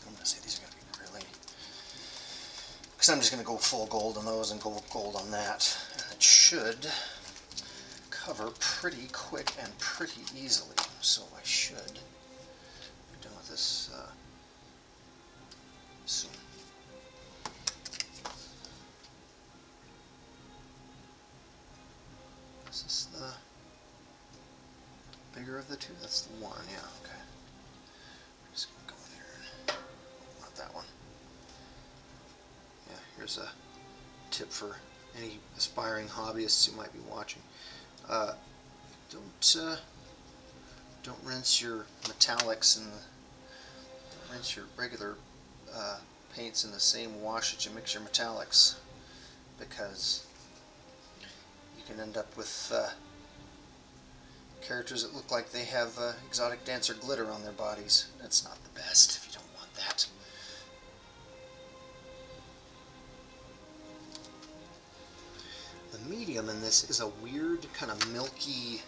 I'm going to say these are going to be really because I'm just going to go full gold on those and go gold on that. And it should cover pretty quick and pretty easily. So I should be done with this soon. Is this the bigger of the two? That's the one, yeah, okay. I'm just going to go in here and, oh, not that one. Yeah, here's a tip for any aspiring hobbyists who might be watching. Don't rinse your metallics and rinse your regular paints in the same wash that you mix your metallics, because you can end up with characters that look like they have exotic dancer glitter on their bodies. That's not the best if you don't want that. The medium in this is a weird kind of milky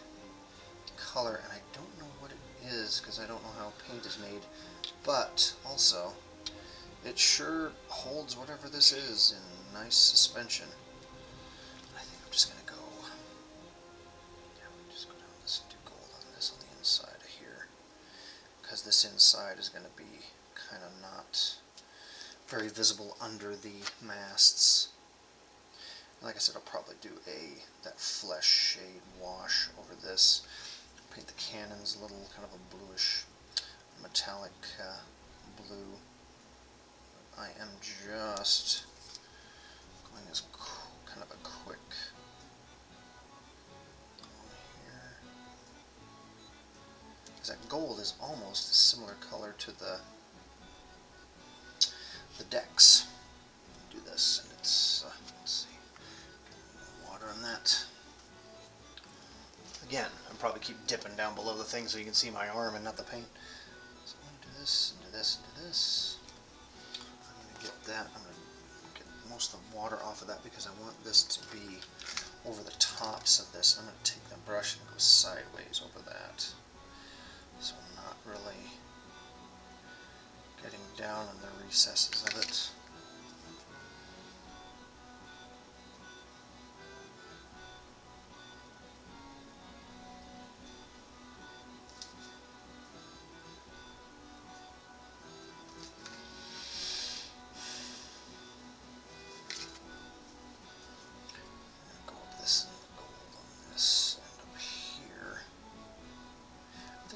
color, and I don't know what it is because I don't know how paint is made, but also it sure holds whatever this is in nice suspension. I think I'm just going to go, yeah, we just go down this and do gold on this on the inside of here, because this inside is going to be kind of not very visible under the masts. Like I said, I'll probably do that flesh shade wash over this. Paint the cannons a little kind of a bluish, metallic blue. I am just going as kind of a quick here, because that gold is almost a similar color to the decks. Do this, and it's let's see. Water on that. Again, I'll probably keep dipping down below the thing so you can see my arm and not the paint. So I'm going to do this, and do this, and do this. I'm going to get that. I'm going to get most of the water off of that because I want this to be over the tops of this. I'm going to take the brush and go sideways over that. So I'm not really getting down in the recesses of it.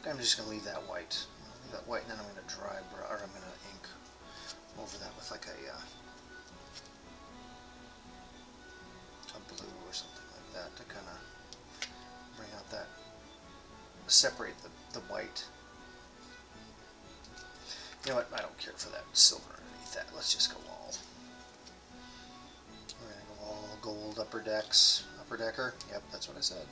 I'm just going to leave that white. Leave that white, and then I'm going to I'm going to ink over that with like a blue or something like that to kind of bring out that, separate the white. You know what? I don't care for that silver underneath that. Let's just go all. We're going to go all gold upper decker. Yep, that's what I said.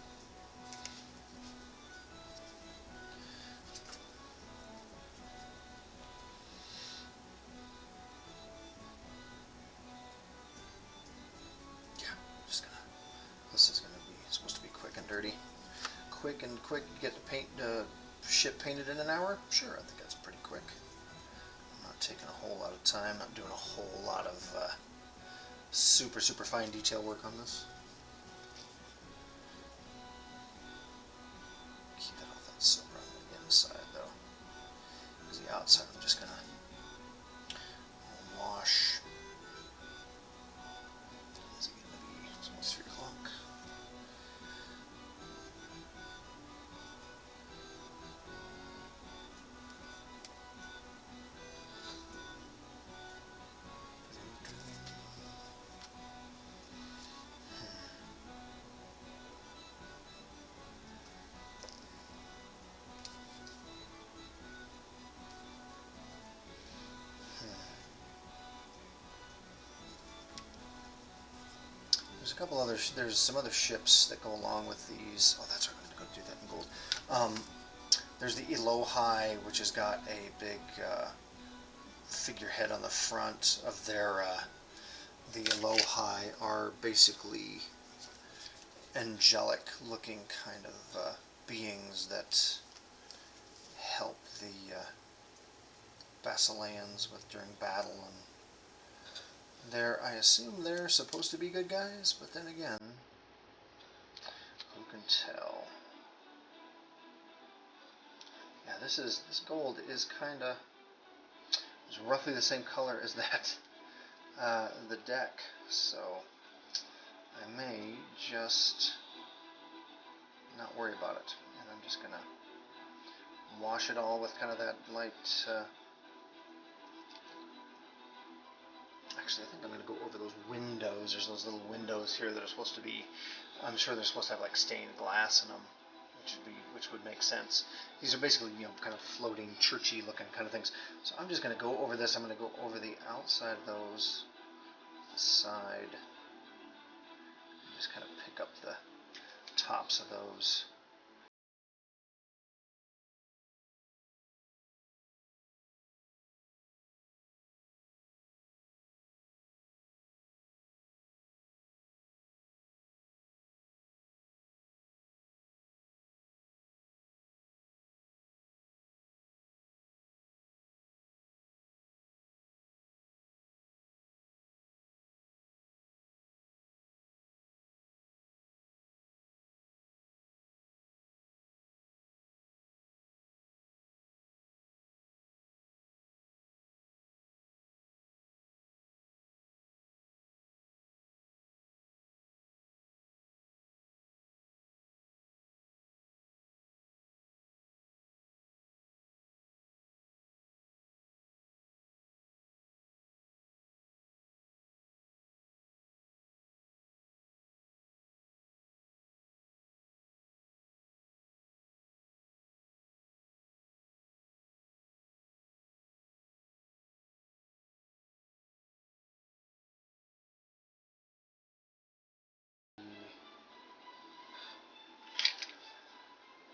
Quick, get the paint ship painted in an hour? Sure, I think that's pretty quick. I'm not taking a whole lot of time, not doing a whole lot of super fine detail work on this. Keep that off that silver on the inside though, because the outside I'm just going to wash. Is it going to be, it's almost 3 o'clock. There's some other ships that go along with these. Oh, that's right, I'm going to go do that in gold. There's the Elohai, which has got a big figurehead on the front of their. The Elohai are basically angelic-looking kind of beings that help the Basileans during battle, and I assume they're supposed to be good guys, but then again, who can tell? Yeah, this gold is kind of, it's roughly the same color as that, the deck, so I may just not worry about it, and I'm just gonna wash it all with kind of that light, actually I think I'm gonna go over those windows. There's those little windows here that are supposed to be, I'm sure they're supposed to have like stained glass in them, which would make sense. These are basically, you know, kind of floating, churchy looking kind of things. So I'm just going to go over this. I'm going to go over the outside of those, the side, and just kind of pick up the tops of those.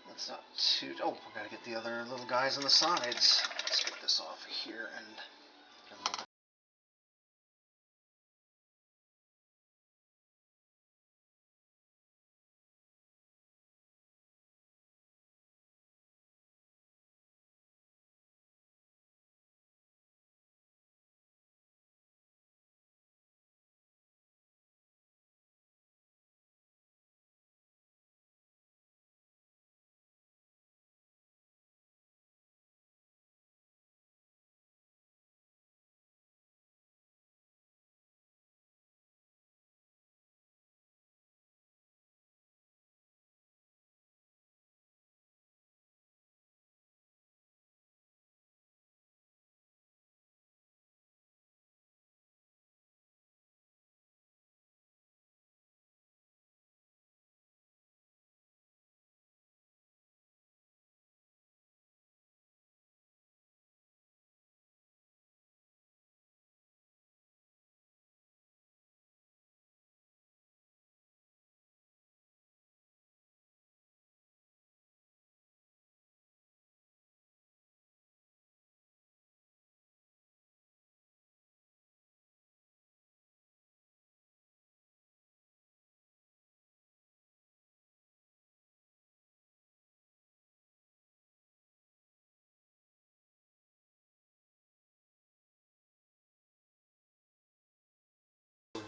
That's not too, oh, we got to get the other little guys on the sides. Let's get this off here and get a little bit.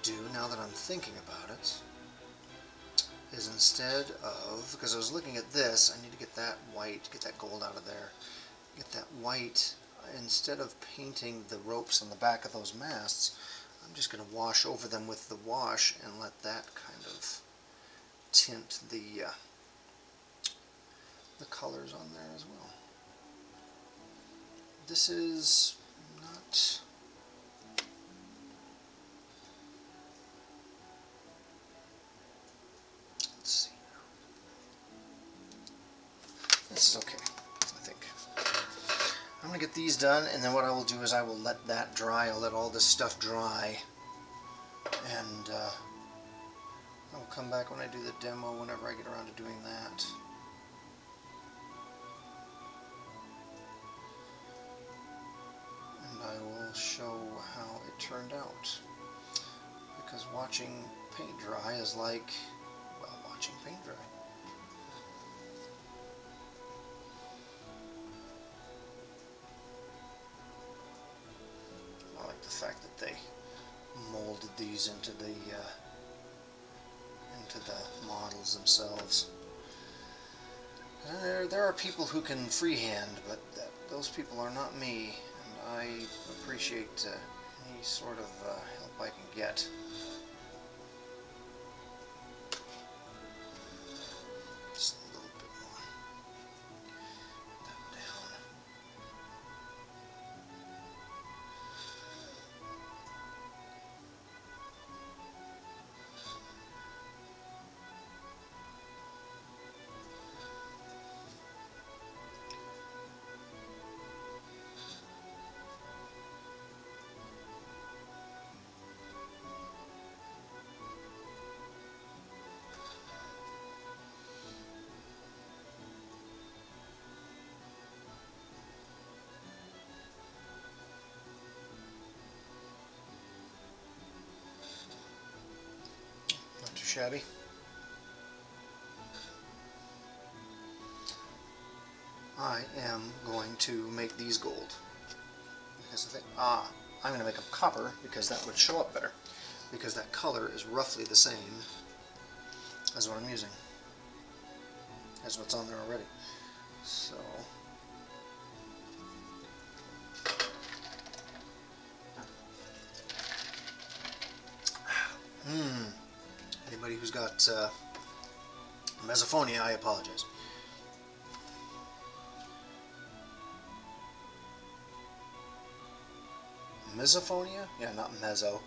Do now that I'm thinking about it is, instead of, because I was looking at this, I need to get that white, get that gold out of there, get that white. Instead of painting the ropes on the back of those masts, I'm just going to wash over them with the wash and let that kind of tint the colors on there as well. This is not, let's see, this is okay, I think. I'm going to get these done, and then what I will do is I will let that dry. I'll let all this stuff dry, and I'll come back when I do the demo, whenever I get around to doing that. And I will show how it turned out. Because watching paint dry is like, well, watching paint dry. I like the fact that they molded these into the models themselves. There are people who can freehand, but those people are not me, and I appreciate any sort of help I can get. Just a little bit more. That down. Not too shabby. I am going to make these gold. Because I think, I'm going to make them copper because that would show up better. Because that color is roughly the same as what I'm using. As what's on there already. So, anybody who's got misophonia, I apologize. Misophonia? Yeah, not meso.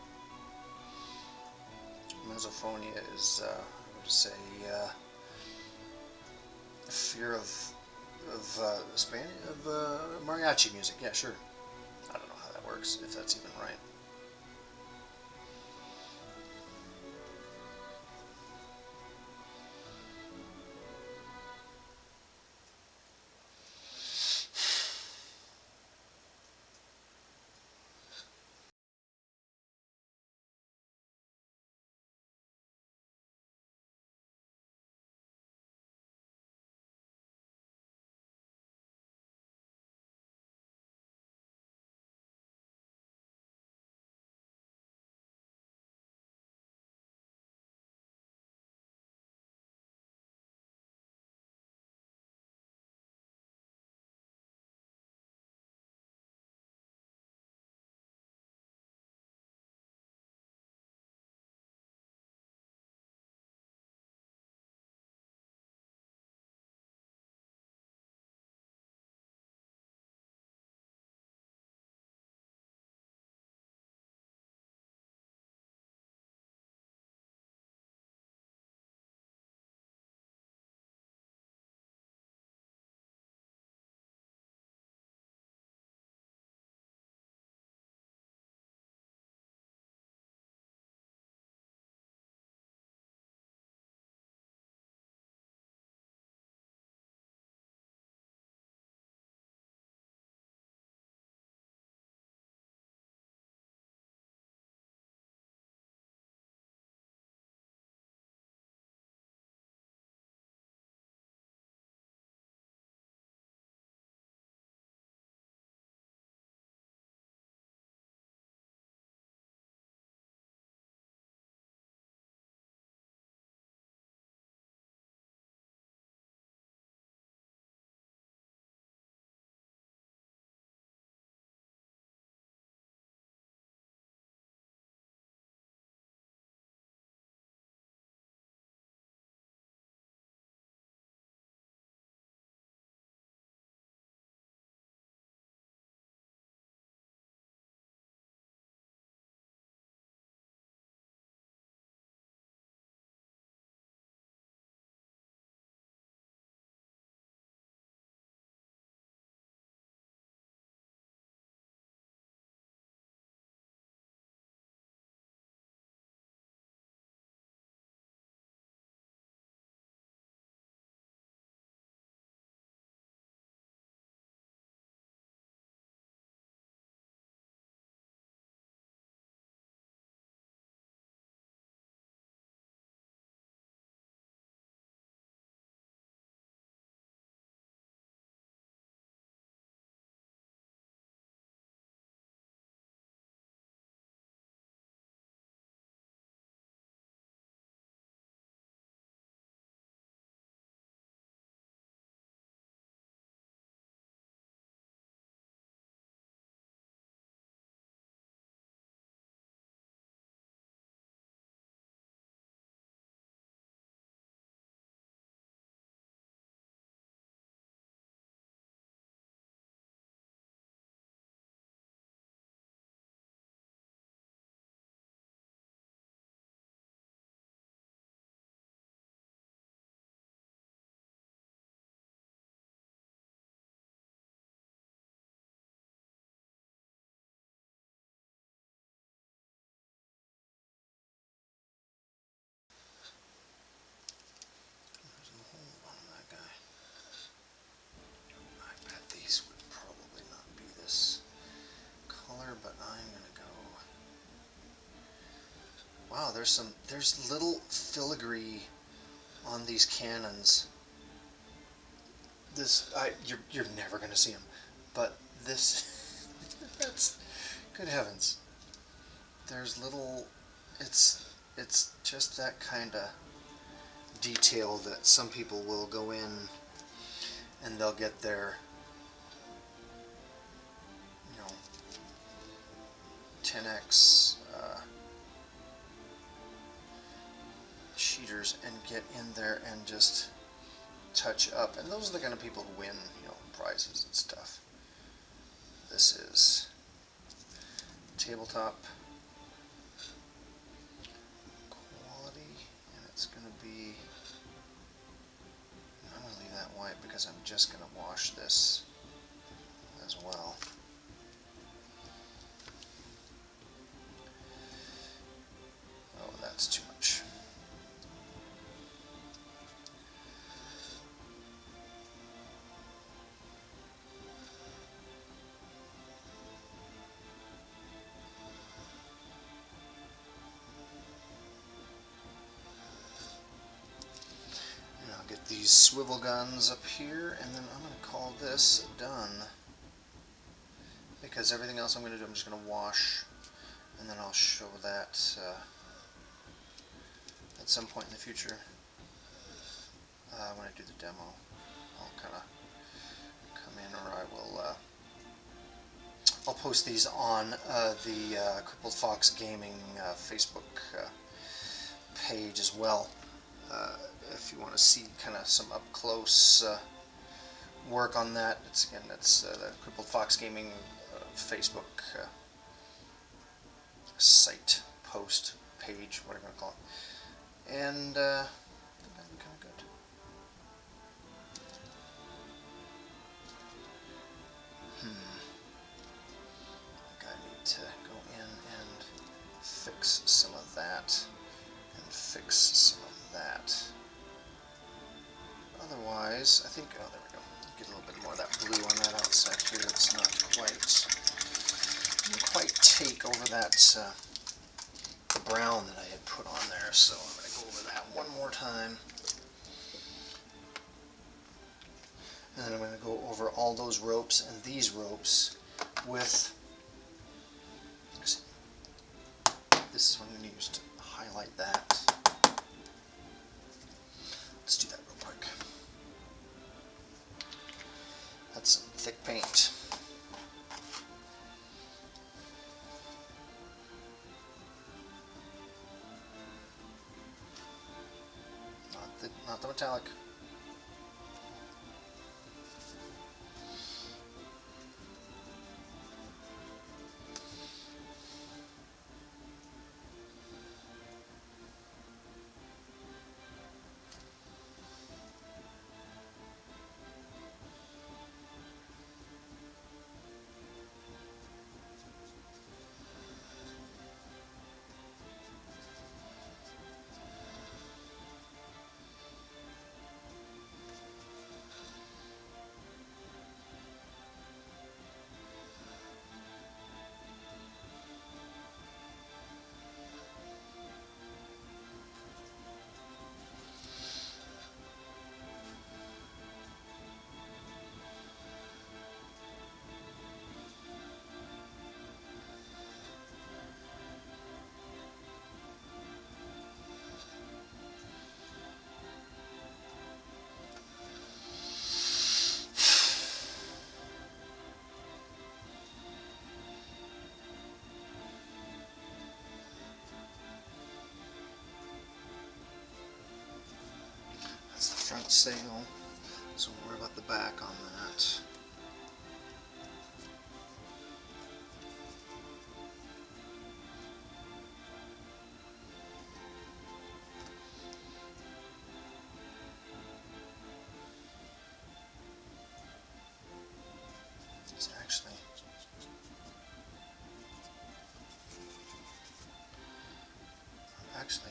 Misophonia is, I would say, fear of mariachi music. Yeah, sure. I don't know how that works, if that's even right. Wow, there's little filigree on these cannons. You're never gonna see them, but this, that's, good heavens. There's little, it's just that kind of detail that some people will go in and they'll get their, 10x cheaters and get in there and just touch up. And those are the kind of people who win, prizes and stuff. This is tabletop quality, and it's going to be, I'm going to leave that white because I'm just going to wash this as well. Oh, that's too much. Get these swivel guns up here, and then I'm going to call this done, because everything else I'm going to do, I'm just going to wash, and then I'll show that at some point in the future. When I do the demo, I'll kind of come in, or I will I'll post these on the Crippled Fox Gaming Facebook page as well. If you want to see kind of some up close work on that, it's the Crippled Fox Gaming Facebook site, post, page, whatever you want to call it. And I think that'd be kind of good. I think I need to go in and fix some of that, and fix some of that. Otherwise, I think, oh, there we go. Get a little bit more of that blue on that outside here. It's not quite take over that brown that I had put on there. So I'm going to go over that one more time. And then I'm going to go over all those ropes and these ropes with, this is what I'm going to use to highlight that. Let's do that real quick. That's some thick paint. Not the metallic. Front sail, so we'll worry about the back on that. It's actually,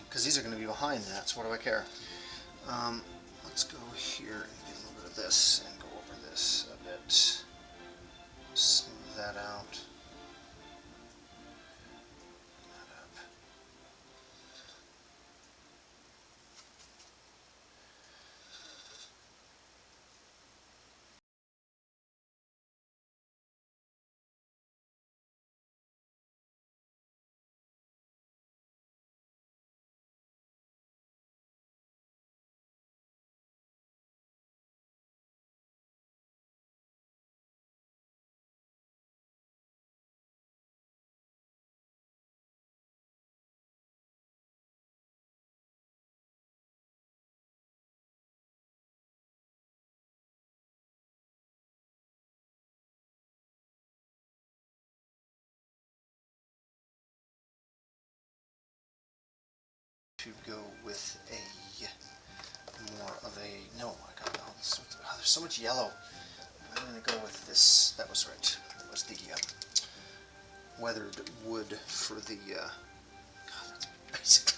because these are going to be behind that, so what do I care? Let's go here and get a little bit of this and go over this a bit. Smooth that out. Bring that up. to go with a more of a, no, I got, oh, there's so much yellow. I'm going to go with this. That was right. That was the weathered wood for the, God, that's basically.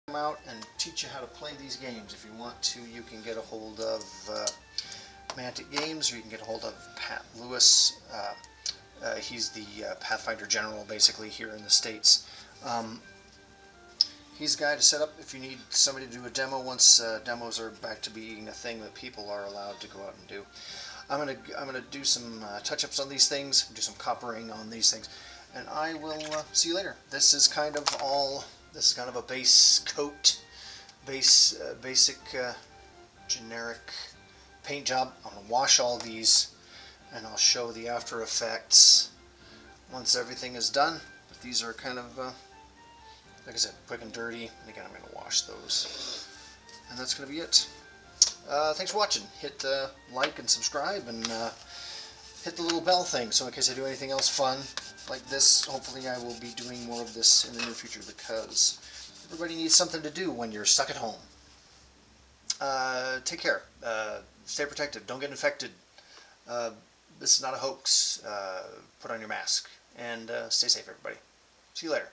Come out and teach you how to play these games. If you want to, you can get a hold of Mantic Games, or you can get a hold of Pat Lewis. He's the Pathfinder General, basically, here in the States. He's a guy to set up if you need somebody to do a demo once demos are back to being a thing that people are allowed to go out and do. I'm gonna do some touch-ups on these things, do some coppering on these things, and I will see you later. This is kind of a base coat, basic generic paint job. I'm gonna wash all these, and I'll show the after effects once everything is done. But these are kind of like I said, quick and dirty. And again, I'm going to wash those. And that's going to be it. Thanks for watching. Hit like and subscribe, and hit the little bell thing, so in case I do anything else fun like this, hopefully I will be doing more of this in the near future, because everybody needs something to do when you're stuck at home. Take care. Stay protected. Don't get infected. This is not a hoax. Put on your mask. And stay safe, everybody. See you later.